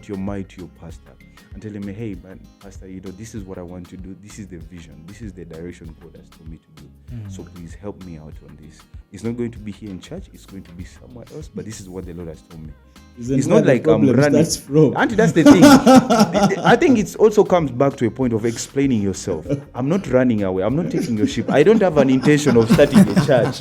your mind to your pastor and tell him, hey man, pastor, this is what I want to do. This is the vision. This is the direction God has told me to do. So please help me out on this. It's not going to be here in church. It's going to be somewhere else. But this is what the Lord has told me. It's not like I'm running. That's the thing. I think it also comes back to a point of explaining yourself. I'm not running away. I'm not taking your sheep. I don't have an intention of starting a church.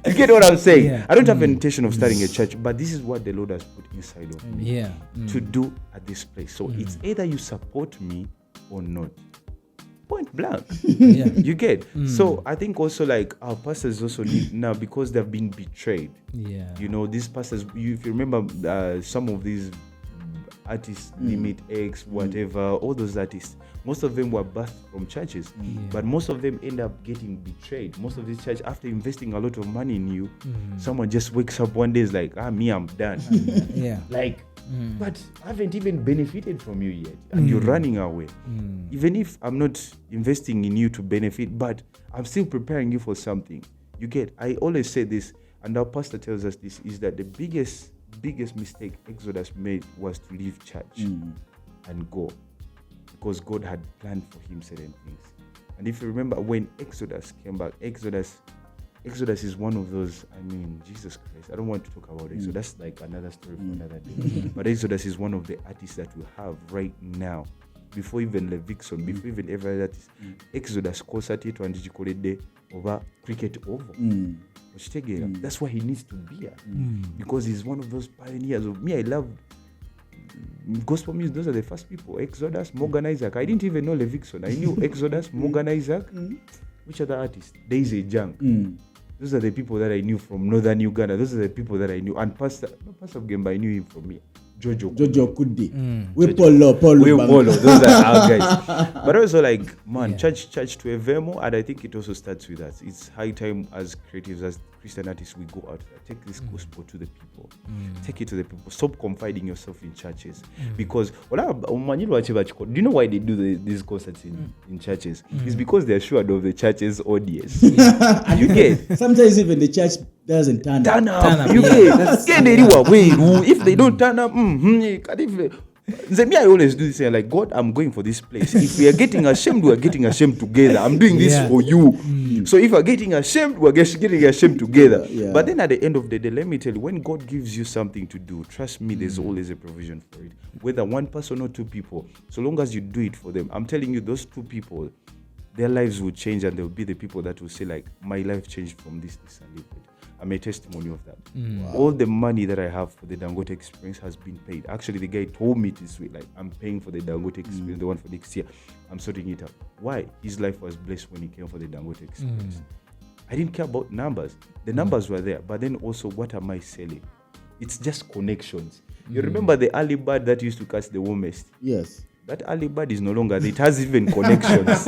You get what I'm saying? I don't have an intention of starting a church, but this is what the Lord has put inside of me to do at this place. So it's either you support me or not. Point blank. You get? So I think also like our pastors also need now, because they've been betrayed. These pastors, if you remember some of these artists, Limit X, whatever, all those artists, most of them were birthed from churches, but most of them end up getting betrayed. Most of these church, after investing a lot of money in you, someone just wakes up one day is like, I'm done. But I haven't even benefited from you yet, and you're running away. Even if I'm not investing in you to benefit, but I'm still preparing you for something. You get, I always say this, and our pastor tells us this, is that the biggest mistake Exodus made was to leave church and go, because God had planned for him certain things. And if you remember, when Exodus came back, Exodus is one of those, Jesus Christ, I don't want to talk about Exodus. That's like another story for another day. But Exodus is one of the artists that we have right now. Before even Levixon, before even every other artist. Exodus, Kosati, to Andijikolede, over cricket over. That's why he needs to be here. Because he's one of those pioneers of me. I love gospel music. Those are the first people. Exodus, Morgan Isaac. I didn't even know Levixon. I knew Exodus, Morgan Isaac. Which other artist? Daisy Jang. Those are the people that I knew from northern Uganda. Those are the people that I knew. And Pastor Gemba, I knew him from here. Jojo Kudi. We Polo. Those are our guys. But also church to Evemo, and I think it also starts with us. It's high time as creatives, as Christian artists, we go out there. Take this gospel to the people. Take it to the people. Stop confiding yourself in churches. Because do you know why they do these concerts in churches? It's because they're sure of the church's audience. And you get sometimes even the church doesn't turn up. You get if they don't turn up, I always do this, like, God, I'm going for this place. If we are getting ashamed, we are getting ashamed together. I'm doing this for you. So if we're getting ashamed, we're getting ashamed together. But then at the end of the day, let me tell you, when God gives you something to do, trust me, there's always a provision for it. Whether one person or two people, so long as you do it for them, I'm telling you, those two people, their lives will change, and they'll be the people that will say, like, my life changed from this and that. I'm a testimony of that. Wow. All the money that I have for the Dangote experience has been paid. Actually, the guy told me this week, like, I'm paying for the Dangote experience, the one for next year. I'm sorting it out. Why? His life was blessed when he came for the Dangote experience. I didn't care about numbers. The numbers were there, but then also, what am I selling? It's just connections. You remember the early bird that used to catch the warmest? Yes. That early bird is no longer. It has even connections.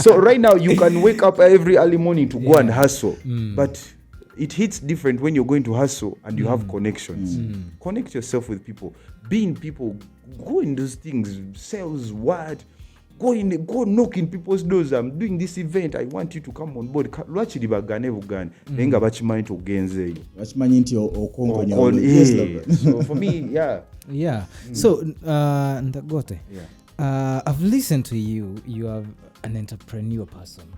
So right now, you can wake up every early morning to go and hustle, but it hits different when you're going to hustle and you have connections. Connect yourself with people. Be in people. Go in those things. Sales, what? Go knock in people's doors. I'm doing this event. I want you to come on board. So for me, yeah. So, Dangote, I've listened to you. You are an entrepreneur person.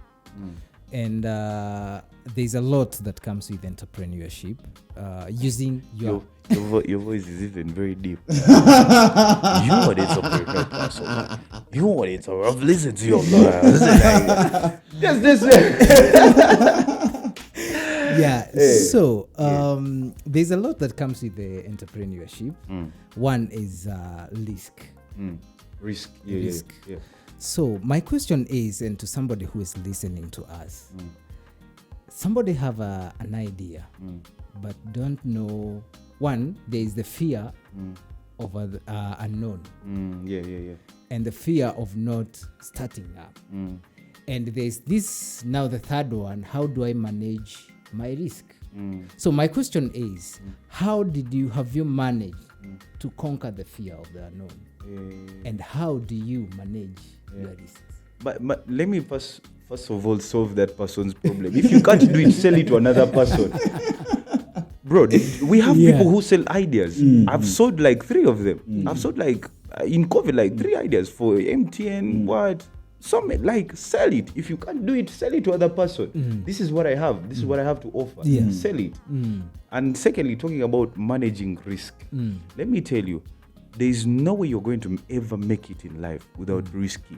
And there's a lot that comes with entrepreneurship. Using your voice is even very deep. You are the entrepreneur person. You are it. I've listened to your voice. So there's a lot that comes with the entrepreneurship. One is risk. Risk. Yeah. So my question is, and to somebody who is listening to us, somebody have an idea, but don't know. One, there is the fear of unknown. And the fear of not starting up. And there's this, now the third one, how do I manage my risk? So my question is, how have you managed to conquer the fear of the unknown? And how do you manage your risks? But let me first of all solve that person's problem. If you can't do it, sell it to another person. Bro, we have people who sell ideas. I've sold like 3 of them. I've sold like in COVID like 3 ideas for MTN. What? Some like sell it. If you can't do it, sell it to other person. This is what I have. This is what I have to offer. Sell it. And secondly, talking about managing risk. Let me tell you, there is no way you're going to ever make it in life without risky.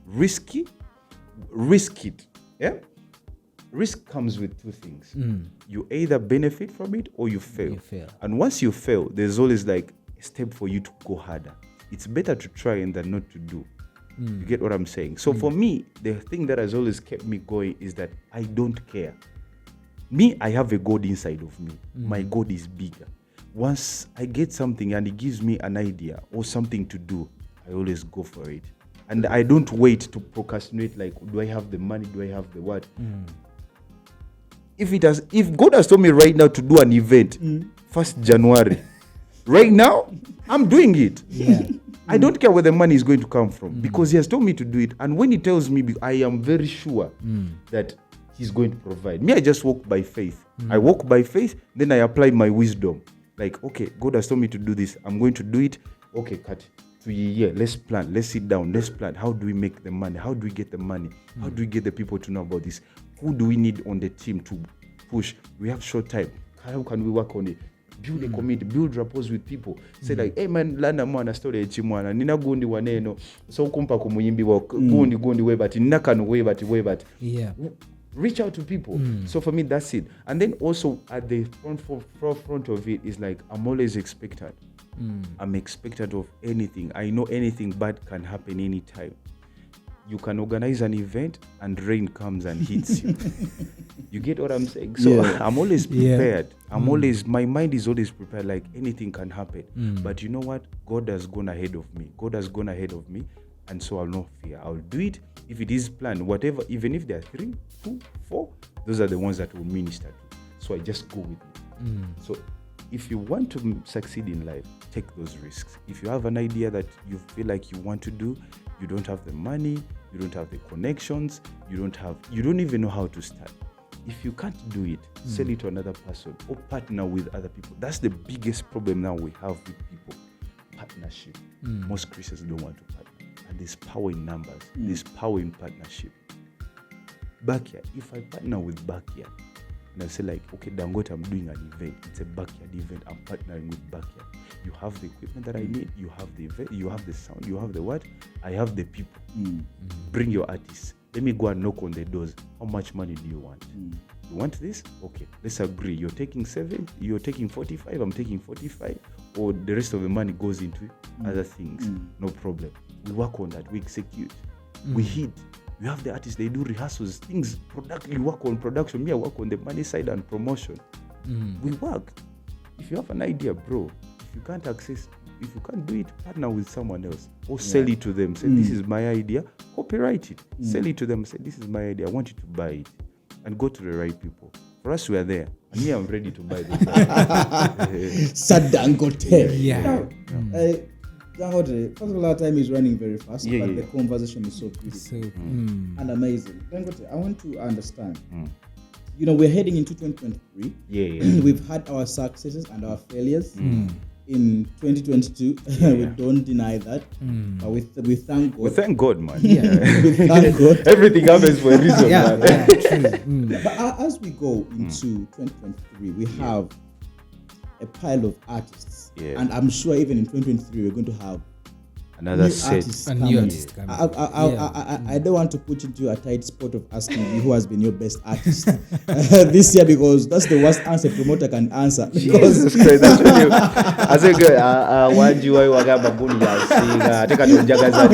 Risk it. Yeah. Risk comes with 2 things. You either benefit from it or you fail. And once you fail, there's always like a step for you to go harder. It's better to try than not to do. You get what I'm saying? So for me, the thing that has always kept me going is that I don't care. Me, I have a God inside of me. My God is bigger. Once I get something and it gives me an idea or something to do, I always go for it. And I don't wait to procrastinate, like, do I have the money? Do I have the what? If God has told me right now to do an event, 1st January, right now, I'm doing it. I don't care where the money is going to come from because He has told me to do it. And when He tells me, I am very sure that he's going to provide. Me, I just walk by faith. I walk by faith, then I apply my wisdom. Like, okay, God has told me to do this. I'm going to do it. Okay, cut. Let's plan. Let's sit down. Let's plan. How do we make the money? How do we get the money? How do we get the people to know about this? Who do we need on the team to push? We have short time. How can we work on it? Build a community, build rapport with people. Say like, hey man, lana mwana story chimwana. Nina gundi waneno. So kumpa kumuyimbi wa gundi we but nakano we but. Yeah. Reach out to people. So for me, that's it. And then also at the front of it is like, I'm always expectant. I'm expectant of anything. I know anything bad can happen anytime. You can organize an event and rain comes and hits you. You get what I'm saying? So I'm always prepared. My mind is always prepared, like anything can happen. But you know what? God has gone ahead of me. And so I'll not fear. I'll do it. If it is planned, whatever, even if there are 3, 2, 4, those are the ones that will minister to. So I just go with it. So if you want to succeed in life, take those risks. If you have an idea that you feel like you want to do, you don't have the money, you don't have the connections, you don't even know how to start. If you can't do it, sell it to another person or partner with other people. That's the biggest problem now we have with people. Partnership. Most Christians don't want to partner. And there's power in numbers. There's power in partnership. Backyard. If I partner with Backyard, and I say like, okay, Dangote, I'm doing an event. It's a backyard event. I'm partnering with Backyard. You have the equipment that I need. You have the event. You have the sound. You have the what? I have the people. Bring your artists. Let me go and knock on the doors. How much money do you want? You want this? Okay, let's agree. You're taking 7. You're taking 45. I'm taking 45. Or the rest of the money goes into other things. No problem. We work on that. We execute. We hit. We have the artists. They do rehearsals. Things. We work on production. Me, I work on the money side and promotion. We work. If you have an idea, bro, if you can't do it, partner with someone else or sell it to them. Say, this is my idea. Copyright it. Sell it to them. Say, this is my idea. I want you to buy it. And go to the right people. For us, we are there. And me, I'm ready to buy this. Dangote. Yeah. Dangote, first of all, our time is running very fast, but the conversation is so beautiful and amazing. Dangote, I want to understand. You know, we're heading into 2023. We've had our successes and our failures. In 2022, we don't deny that, but we thank God. We thank God, man. We thank God. Everything happens for a reason, man. But as we go into 2023, we have a pile of artists, and I'm sure even in 2023 we're going to have another set. A new artist coming. I don't want to put you into a tight spot of asking you who has been your best artist this year, because that's the worst answer a promoter can answer. Jesus Christ, that's what you. I say good. Wanjiwa wagamba buni ya singa. Teka tunjagaza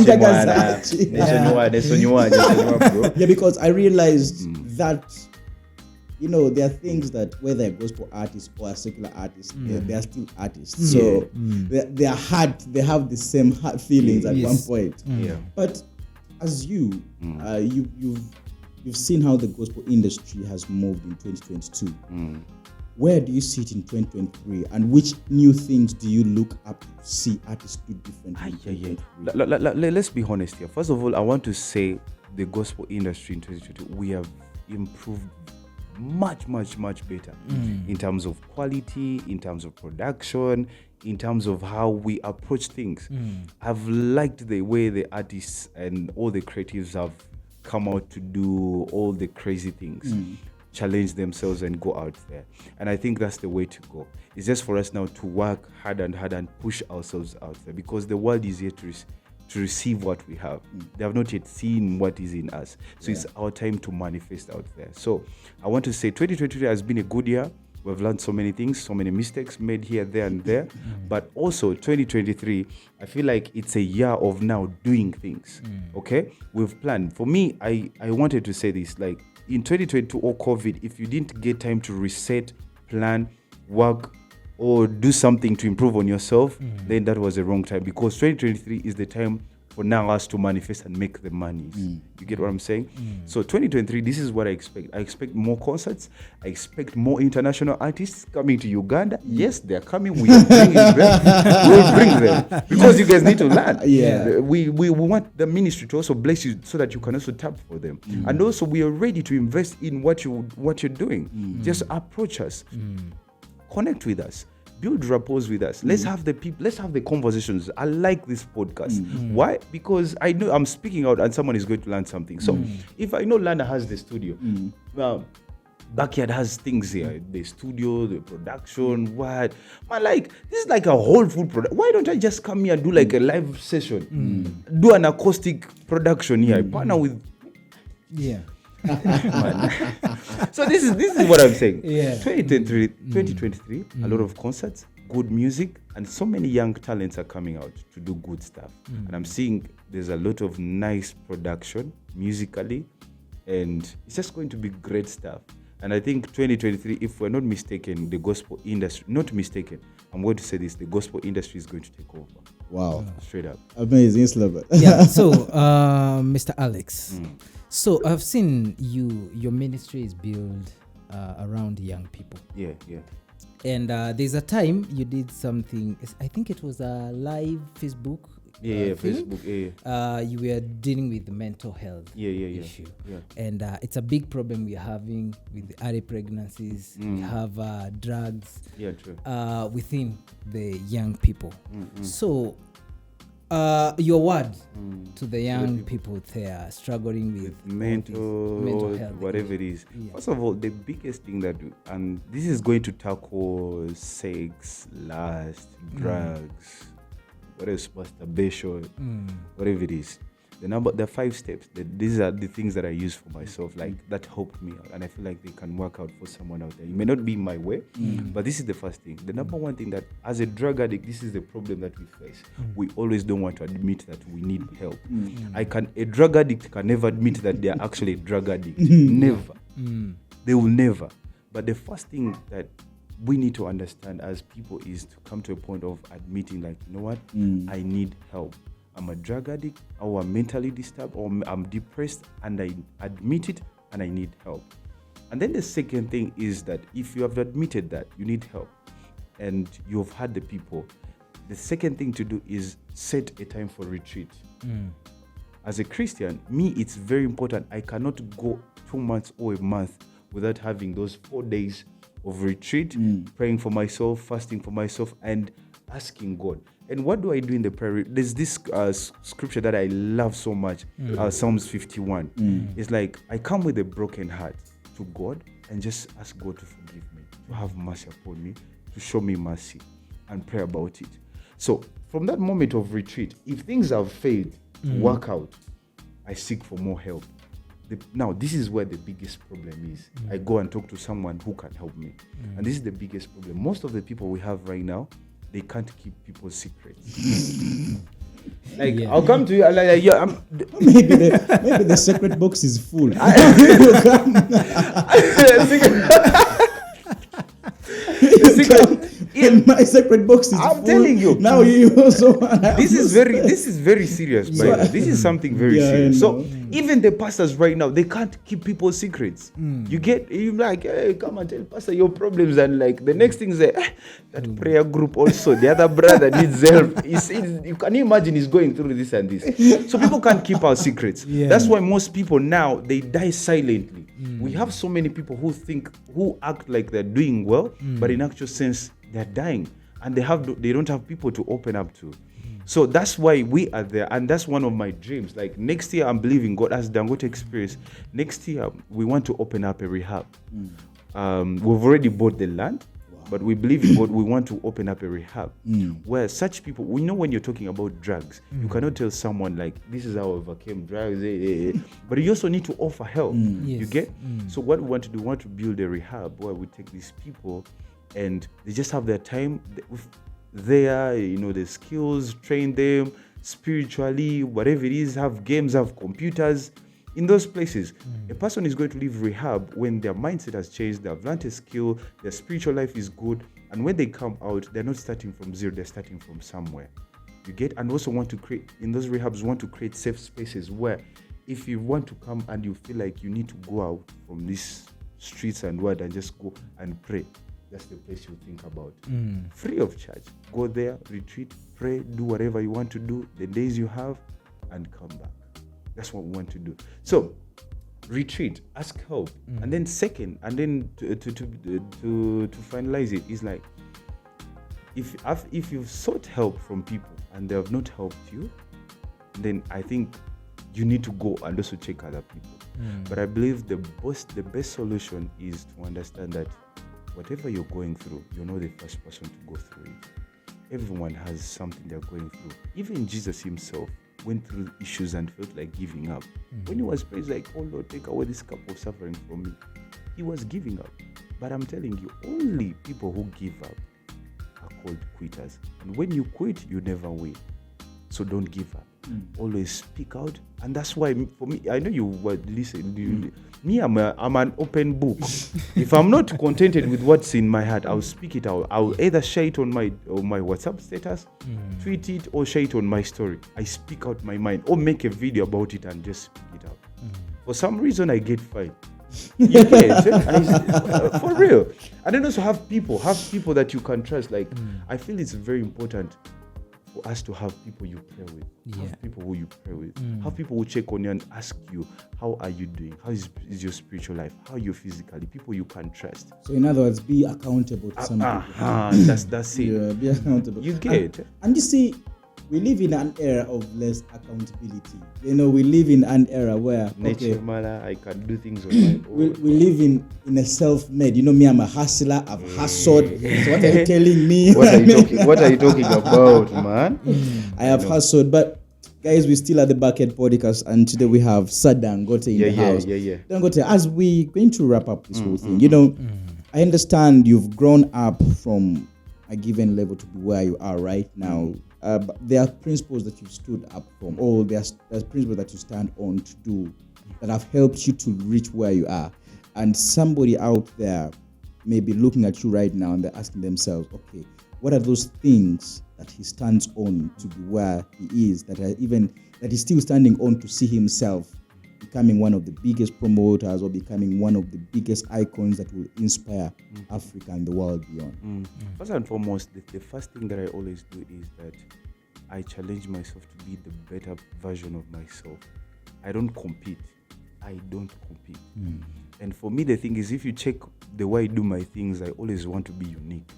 chimwana. Nesonywa, bro. Yeah, because I realized that, you know, there are things that whether a gospel artist or a secular artist, they are still artists. So they are hard. They have the same hard feelings at one point. But as you've seen how the gospel industry has moved in 2022. Where do you see it in 2023, and which new things do you look up to see artists do differently? Let's be honest here. First of all, I want to say the gospel industry in 2022, we have improved much better in terms of quality, in terms of production, in terms of how we approach things. I've liked the way the artists and all the creatives have come out to do all the crazy things, challenge themselves and go out there. And I think that's the way to go. It's just for us now to work hard and push ourselves out there, because the world is yet to receive what we have. They have not yet seen what is in us. So it's our time to manifest out there. So I want to say 2023 has been a good year. We've learned so many things, so many mistakes made here, there, and there. But also 2023, I feel like it's a year of now doing things. Okay? We've planned. For me, I wanted to say this, like in 2022 or COVID, if you didn't get time to reset, plan, work, or do something to improve on yourself, then that was the wrong time, because 2023 is the time for now us to manifest and make the money. You get what I'm saying? So 2023, this is what I expect. I expect more concerts. I expect more international artists coming to Uganda. Yes, they're coming. We are bringing them. We'll bring them because you guys need to learn. We want the ministry to also bless you so that you can also tap for them. And also we are ready to invest in what you're doing. Just approach us. Connect with us. Build rapport with us. Let's have the conversations. I like this podcast. Why? Because I know I'm speaking out and someone is going to learn something. So if I know Lana has the studio, Backyard has things here, the studio, the production, what? Man, like, this is like a whole food product. Why don't I just come here and do like a live session? Do an acoustic production here. I partner with... Yeah. So this is what I'm saying. 2023, 2023, a lot of concerts, good music, and so many young talents are coming out to do good stuff. And I'm seeing there's a lot of nice production musically, and it's just going to be great stuff. And I think 2023, if we're not mistaken, the gospel industry, not mistaken, I'm going to say this, the gospel industry is going to take over. Wow. Straight up. Amazing, Slava. Yeah. So, Mr. Alex, so I've seen your ministry is built around young people. Yeah. And there's a time you did something, I think it was a live Facebook. Thing. Facebook. You were dealing with the mental health issue. And it's a big problem we're having with early pregnancies. We have drugs within the young people. So your word to the young people there struggling with mental health, whatever it is. First of all, the biggest thing and this is going to tackle sex, lust, drugs, what else, masturbation, whatever it is. The 5 steps, these are the things that I use for myself, like that helped me out, and I feel like they can work out for someone out there. It may not be my way, but this is the first thing. The number one thing that, as a drug addict, this is the problem that we face. We always don't want to admit that we need help. A drug addict can never admit that they are actually a drug addict. Never. They will never. But the first thing that we need to understand as people is to come to a point of admitting, like, you know what, I need help. I'm a drug addict, or I'm mentally disturbed, or I'm depressed, and I admit it, and I need help. And then the second thing is that if you have admitted that you need help, and you've had the people, the second thing to do is set a time for retreat. As a Christian, it's very important. I cannot go 2 months or a month without having those 4 days of retreat, praying for myself, fasting for myself, and asking God. And what do I do in the prayer? There's this scripture that I love so much, Psalms 51. It's like, I come with a broken heart to God and just ask God to forgive me, to have mercy upon me, to show me mercy, and pray about it. So from that moment of retreat, if things have failed to work out, I seek for more help. Now, this is where the biggest problem is. I go and talk to someone who can help me. And this is the biggest problem. Most of the people we have right now, they can't keep people's secrets. I'll come to you and maybe the secret box is full. And my secret box is I'm full. telling you. Now you also this is very serious, by this is something very serious. So even the pastors right now, they can't keep people's secrets. You're like, hey, come and tell pastor your problems, and like the next thing is that prayer group also, the other brother needs help. You can imagine he's going through this and this. So people can't keep our secrets. That's why most people now, they die silently. We have so many people who act like they're doing well, but in actual sense they're dying, and they don't have people to open up to. So that's why we are there, and that's one of my dreams. Like next year, I'm believing God, as Dangote experience. Next year, we want to open up a rehab. We've already bought the land, but we believe in God. We want to open up a rehab where such people. We know when you're talking about drugs, you cannot tell someone like, "This is how I overcame drugs," but you also need to offer help. You get? So what we want to do, we want to build a rehab where we take these people, and they just have their time there, the skills, train them spiritually, whatever it is, have games, have computers. In those places, a person is going to leave rehab when their mindset has changed, they've learned a skill, their spiritual life is good, and when they come out, they're not starting from zero, they're starting from somewhere. You get, and also want to create in those rehabs, want to create safe spaces where if you want to come and you feel like you need to go out from these streets and what and just go and pray, that's the place you think about. Free of charge. Go there, retreat, pray, do whatever you want to do, the days you have, and come back. That's what we want to do. So retreat, ask help, and then second, and then to finalize it is like, if you've sought help from people and they have not helped you, then I think you need to go and also check other people. But I believe the best solution is to understand that whatever you're going through, you're not the first person to go through it. Everyone has something they're going through. Even Jesus himself went through issues and felt like giving up. When he was praying, like, oh Lord, take away this cup of suffering from me, he was giving up. But I'm telling you, only people who give up are called quitters. And when you quit, you never win. So don't give up. Always speak out. And that's why, for me, I know you would listen. Me, I'm an open book. If I'm not contented with what's in my heart, I'll speak it out. I'll either share it on my WhatsApp status, tweet it, or share it on my story. I speak out my mind, or make a video about it and just speak it out. For some reason, I get fined. You get for real. And then also have people that you can trust. Like, I feel it's very important for us to have people you pray with. Have people who you pray with. Have people who check on you and ask you, how are you doing? How is your spiritual life? How are you physically? People you can trust. So in other words, be accountable to some people. That's it. Yeah, be accountable. You get. And you see, we live in an era of less accountability. You know, we live in an era where nature manner, I can do things on my own. We live in a self-made. You know, me, I'm a hustler. I've hustled. So what are you telling me? What are you talking about, man? I have hustled, but guys, we're still at the Bucket Podcast, and today we have Sir Dangote in the house. Dangote, as we're going to wrap up this whole thing, you know, I understand you've grown up from a given level to be where you are right now. But there are principles that you've stood up from, or there's principles that you stand on to do that have helped you to reach where you are. And somebody out there may be looking at you right now and they're asking themselves, okay, what are those things that he stands on to be where he is, that he's still standing on to see himself becoming one of the biggest promoters or becoming one of the biggest icons that will inspire Africa and the world beyond? First and foremost, the first thing that I always do is that I challenge myself to be the better version of myself. I don't compete. And for me, the thing is, if you check the way I do my things, I always want to be unique.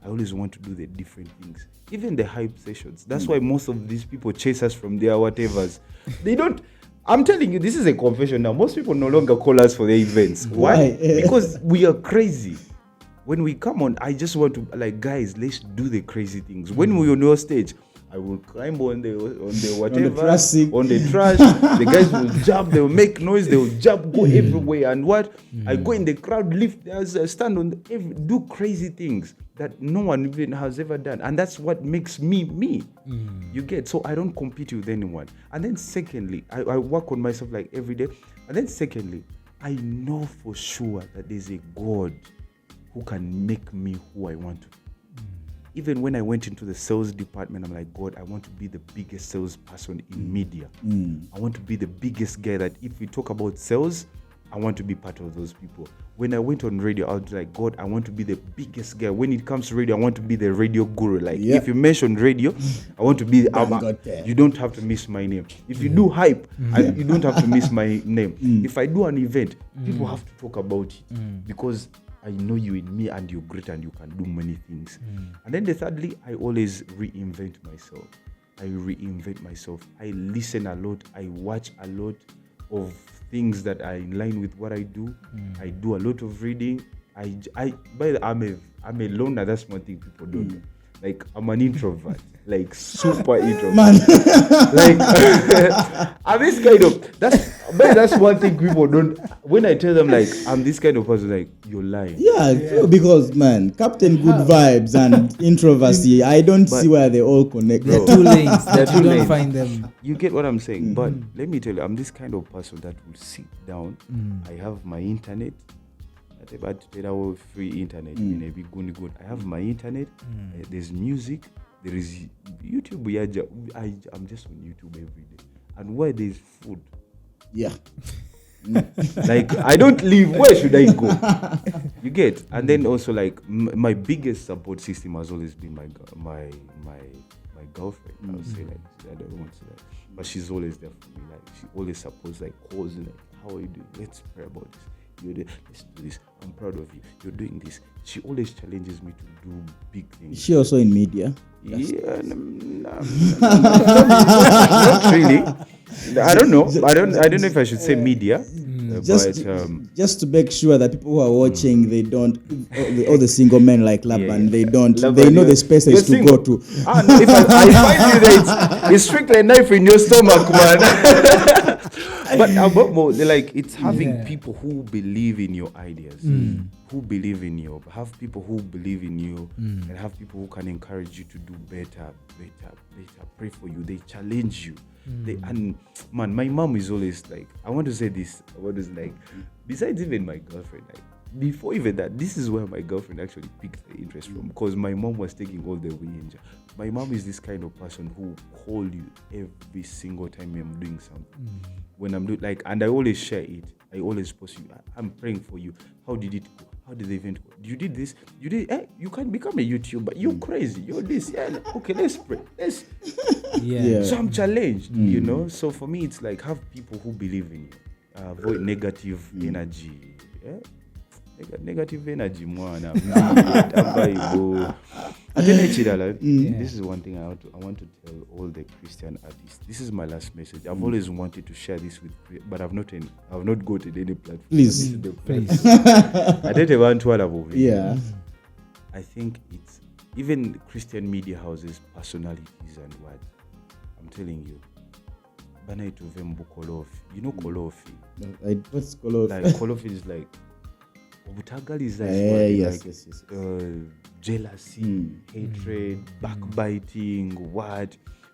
I always want to do the different things. Even the hype sessions. That's why most of these people chase us from their whatevers. They don't. I'm telling you, this is a confession now. Most people no longer call us for their events. Why? Because we are crazy. When we come on, I just want to, like, guys, let's do the crazy things. When we're on your stage, I will climb on the whatever, on the trash. The guys will jump, they will make noise, they will jump, go everywhere. And I go in the crowd, lift, stand on, do crazy things that no one even has ever done. And that's what makes me, me. You get? So I don't compete with anyone. And then secondly, I work on myself like every day. And then secondly, I know for sure that there's a God who can make me who I want to be. Even when I went into the sales department, I'm like, God, I want to be the biggest salesperson in media. I want to be the biggest guy that if we talk about sales, I want to be part of those people. When I went on radio, I was like, God, I want to be the biggest guy. When it comes to radio, I want to be the radio guru. Like, if you mention radio, I want to be you don't have to miss my name. If you do hype, you don't have to miss my name. If I do an event, people have to talk about it because I know you in me and you're great and you can do many things. And then thirdly, I always reinvent myself. I listen a lot. I watch a lot of things that are in line with what I do. I do a lot of reading. I'm a loner. That's one thing people don't know. Like, I'm an introvert, like super introvert. Man. Like, I'm this kind of, that's one thing people don't, when I tell them, like, I'm this kind of person, like, you're lying. Yeah. Because, man, Captain Good Vibes and introversy, I don't see where they all connect. They're two lanes. You don't find them. You get what I'm saying? But let me tell you, I'm this kind of person that will sit down. I have my internet. About free internet in a big good. I have my internet. There's music. there is YouTube. I'm just on YouTube every day, and where there's food, Yeah. like I don't leave. Where should I go? You get? And then also like my biggest support system has always been my girlfriend. I would say, like, I don't want to say that, but she's always there for me. Like she always supports, like calls and like, how are you doing? Let's pray about this. Let's do this. I'm proud of you. You're doing this. She always challenges me to do big things. Is she also in media? Yeah, not really. I don't know. I don't know if I should say media. Just to make sure that people who are watching, they don't, all the single men like Laban, they don't, Laban, they know the spaces to go to. No, if I find you there, it's strictly a knife in your stomach, man. But above more, like, it's having people who believe in your ideas, who believe in you, have people who believe in you, and have people who can encourage you to do better, pray for you, they challenge you. And man, my mom is always like, I want to say this, besides even my girlfriend, like, before even that, this is where my girlfriend actually picked the interest from, because my mom was taking all the way in. My mom is this kind of person who call you every single time I'm doing something. When I'm doing, like, and I always share it. I always post you. I'm praying for you. How did it go? How did the event go? You did this. You did. You can become a YouTuber. You're crazy. You're this. Yeah. Okay, let's pray. So I'm challenged. You know. So for me, it's like, have people who believe in you. Avoid negative energy. Yeah. Negative energy, mwana. This is one thing I want to tell all the Christian artists. This is my last message. I've always wanted to share this with, but I've not gotten any platform. Please. I don't want to have. Yeah. I think it's even Christian media houses, personalities and what. I'm telling you. Bana ituvembu kolofi. You know kolofi? What's kolofi? Like kolofi is like Obutagali is like, yes. Jealousy, hatred, backbiting,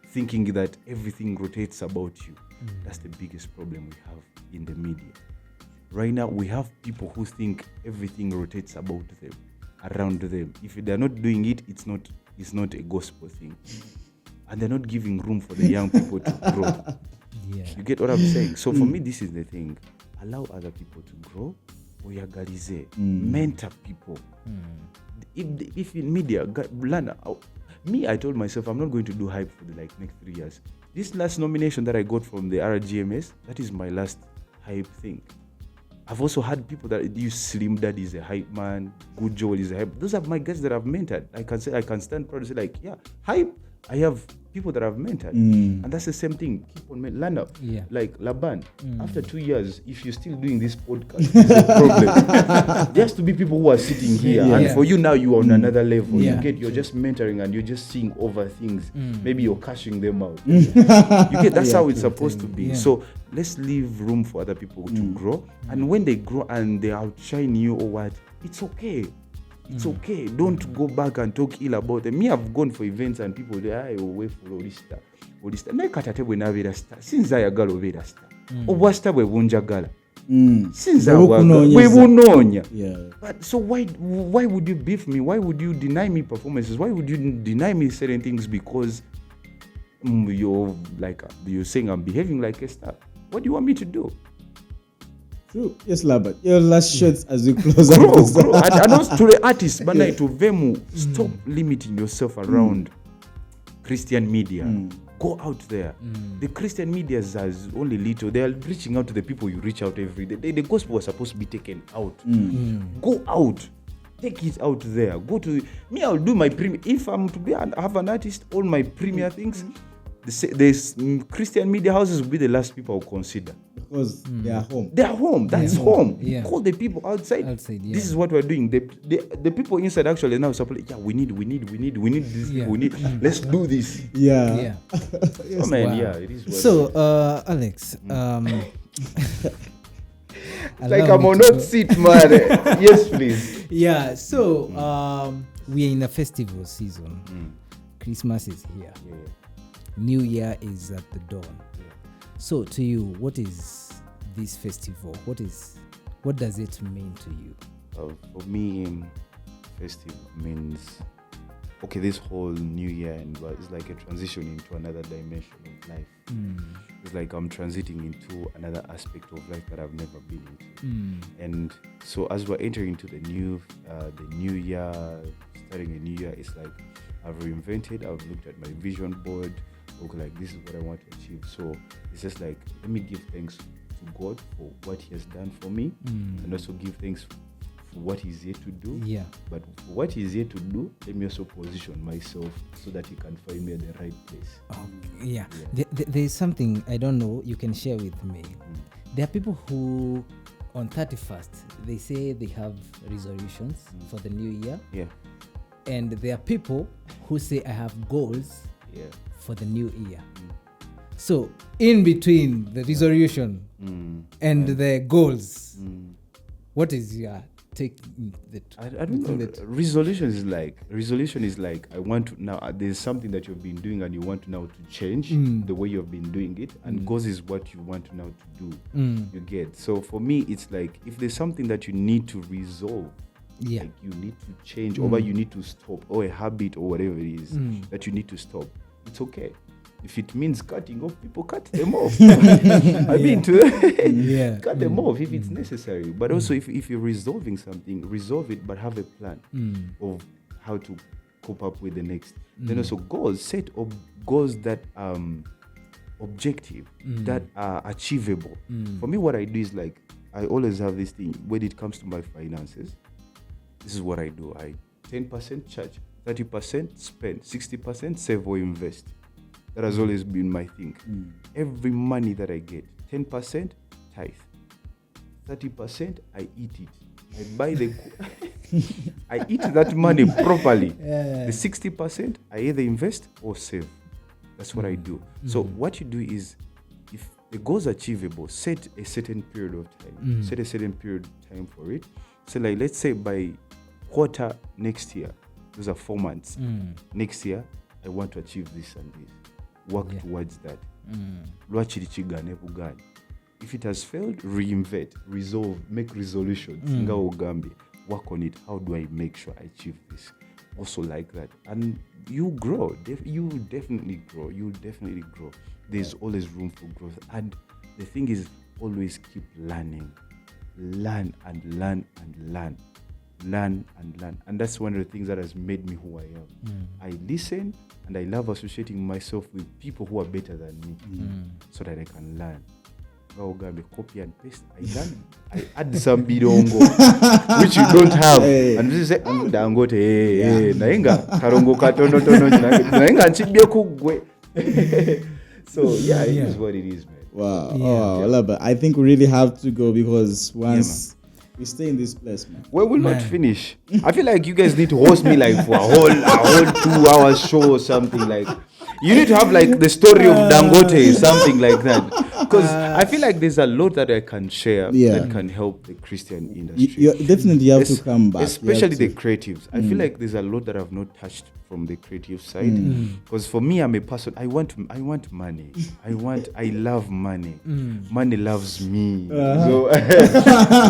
thinking that everything rotates about you. That's the biggest problem we have in the media. Right now, we have people who think everything rotates about them, around them. If they're not doing it, it's not a gospel thing. And they're not giving room for the young people to grow. Yeah. You get what I'm saying? So for me, this is the thing. Allow other people to grow. Mentor people. If in media, I told myself I'm not going to do hype for the next 3 years. This last nomination that I got from the RGMS, that is my last hype thing. I've also had people that use Slim Dad is a hype man, Good Joel is a hype. Those are my guys that I've mentored. I can stand proud to say, like, yeah, hype. I have people that I've mentored, and that's the same thing. Keep on land up, like Laban. After 2 years, if you're still doing this podcast, it's a problem. Just to be people who are sitting here, and for you now, you are on another level. You're just mentoring, and you're just seeing over things. Maybe you're cashing them out. That's how it's supposed to be. So let's leave room for other people to grow, and when they grow and they outshine you or what, it's okay. It's okay. Don't go back and talk ill about them. Me, I've gone for events and people say, I will wait for all this stuff. Nekatate bwe nabeera star. Since ayagala obeera star. Obwa star bwe bunjagala. Since bwe bunoonya. But so why would you beef me? Why would you deny me performances? Why would you deny me certain things because you're saying I'm behaving like a star? What do you want me to do? True. Yes, Laban. Your last shots as we close out. And also to the artists, to Vemu, stop limiting yourself around Christian media. Go out there. The Christian media is only little. They are reaching out to the people you reach out every day. The gospel was supposed to be taken out. Go out. Take it out there. Go to me. I'll do my premiere. If I'm to have an artist, all my premiere things. The Christian media houses will be the last people I'll consider. Because they are home. They are home. That's home. Yeah. Call the people outside. This is what we're doing. The people inside actually now support. Yeah, we need this. Let's do this. Yeah. Yes, man, it is. So, Alex, like I'm on hot seat, man. Yes, please. Yeah. So, we are in the festival season. Christmas is here. New Year is at the dawn. So to you, what is this festival? What does it mean to you? For me, festival means okay, this whole new year, and it's like a transition into another dimension of life. It's like I'm transiting into another aspect of life that I've never been into. And so as we're entering into the new year, starting a new year, it's like I've reinvented. I've looked at my vision board. Okay, like this is what I want to achieve. So it's just like, let me give thanks to God for what He has done for me, and also give thanks for what He's yet to do. Yeah. But for what He's yet to do, let me also position myself so that He can find me at the right place. Okay. Yeah. There's something I don't know you can share with me. There are people who on 31st they say they have resolutions for the new year. Yeah. And there are people who say I have goals for the new year. So in between the resolution and the goals, what is your take? I don't know. Resolution is like I want to now. There's something that you've been doing and you want to now to change the way you've been doing it, and goals is what you want to now to do. You get. So for me, it's like if there's something that you need to resolve. Yeah. Like you need to change, or you need to stop, or a habit, or whatever it is that you need to stop. It's okay. If it means cutting off people, cut them off. I mean, cut them off if it's necessary. But also, if you're resolving something, resolve it, but have a plan of how to cope up with the next. Then also set goals that objective, that are achievable. For me, what I do is like I always have this thing when it comes to my finances. This is what I do. I 10% charge, 30% spend, 60% save or invest. That has always been my thing. Every money that I get, 10% tithe, 30% I eat it. I buy I eat that money properly. The 60% I either invest or save. That's what I do. So what you do is, if the goal is achievable, set a certain period of time. Set a certain period of time for it. So like, let's say by quarter next year, those are 4 months. Next year, I want to achieve this and this. Work towards that. If it has failed, reinvent, resolve, make resolutions. Work on it. How do I make sure I achieve this? Also like that. And you grow. You will definitely grow. You will definitely grow. There's always room for growth. And the thing is, always keep learning. Learn and learn and learn. Learn and learn. And that's one of the things that has made me who I am. I listen and I love associating myself with people who are better than me so that I can learn. Copy and paste. I learn. I add some bidongo which you don't have. And this is say, Dangote, nainga karongo katono tono nainga nchibye kugwe. So yeah, it is what it is, man. Wow. Wow. But I think we really have to go because once we stay in this place, man. We will not finish. I feel like you guys need to host me like for a whole 2 hours show or something. Like you need to have like the story of Dangote, something like that. Because I feel like there's a lot that I can share that can help the Christian industry. You definitely have to come back, especially the creatives. I feel like there's a lot that I've not touched from the creative side. Because for me, I'm a person. I want money. I love money. Money loves me. So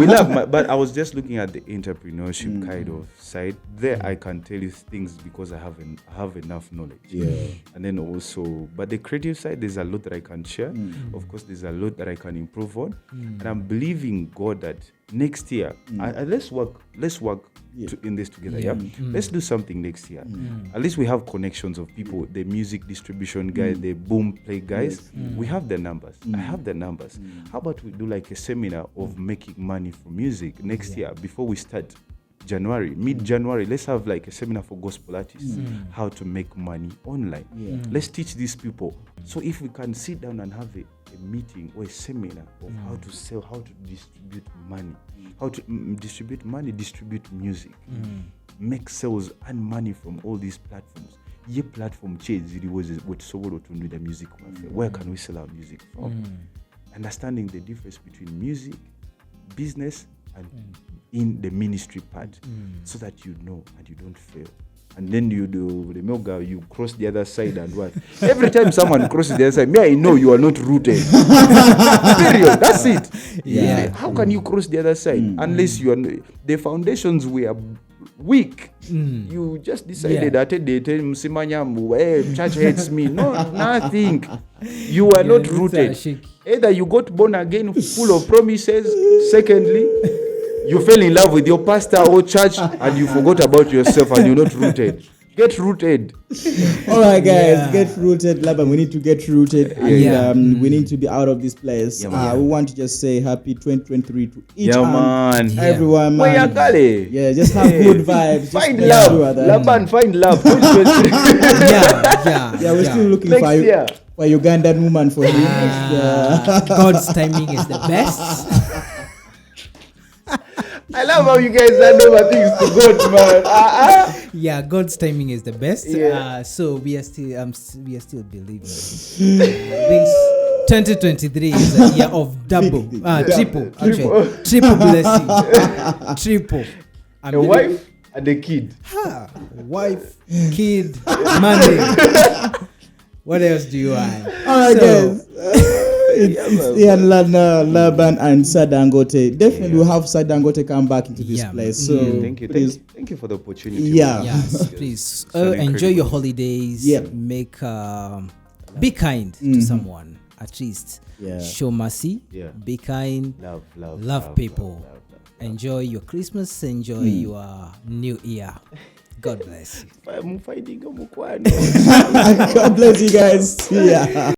we love. But I was just looking at the entrepreneurship kind of side. There, I can tell you things because I have enough knowledge. And then also, but the creative side, there's a lot that I can share. Of course, there's a lot that I can improve on, and I'm believing God that next year, let's work in this together. Let's do something next year. At least we have connections of people, the music distribution guys, the boom play guys. We have the numbers. I have the numbers. How about we do like a seminar of making money from music next year before we start? Mid-January, let's have like a seminar for gospel artists, how to make money online. Let's teach these people. So if we can sit down and have a meeting or a seminar of how to sell, how to distribute money, how to distribute money, distribute music, make sales and money from all these platforms. Ye platform change it was what so to do the music. Where can we sell our music from? Understanding the difference between music, business, and in the ministry part, so that you know and you don't fail. And then you do the milga, you cross the other side and what? Every time someone crosses the other side, I know you are not rooted. Period. That's it. How can you cross the other side unless you are the foundations we are week. You just decided that church hates me. No, nothing. You are not rooted. Either you got born again full of promises. Secondly, you fell in love with your pastor or church and you forgot about yourself and you're not rooted. Get rooted. All right, guys, get rooted. Laban, we need to get rooted. And we need to be out of this place. We want to just say happy 2023 to each and everyone, man. Yeah, just have good vibes. Find love. Laban, find love. Yeah, we're still looking for you. For Ugandan woman for him. God's timing is the best. I love how you guys hand over things to God, man. Yeah, God's timing is the best. So we are still believing. 2023 is a year of triple blessing. Triple. A wife and a kid. Wife, kid, money. What else do you want? All right, guys. It's Ian Laban and Sir Dangote. Definitely we'll have Sir Dangote come back into this place. So thank you for the opportunity. Yes, please enjoy your holidays. Make be kind to someone, at least. Show mercy. Be kind. Love people. Enjoy your Christmas. Enjoy your New Year. God bless you. God bless you guys. Yeah.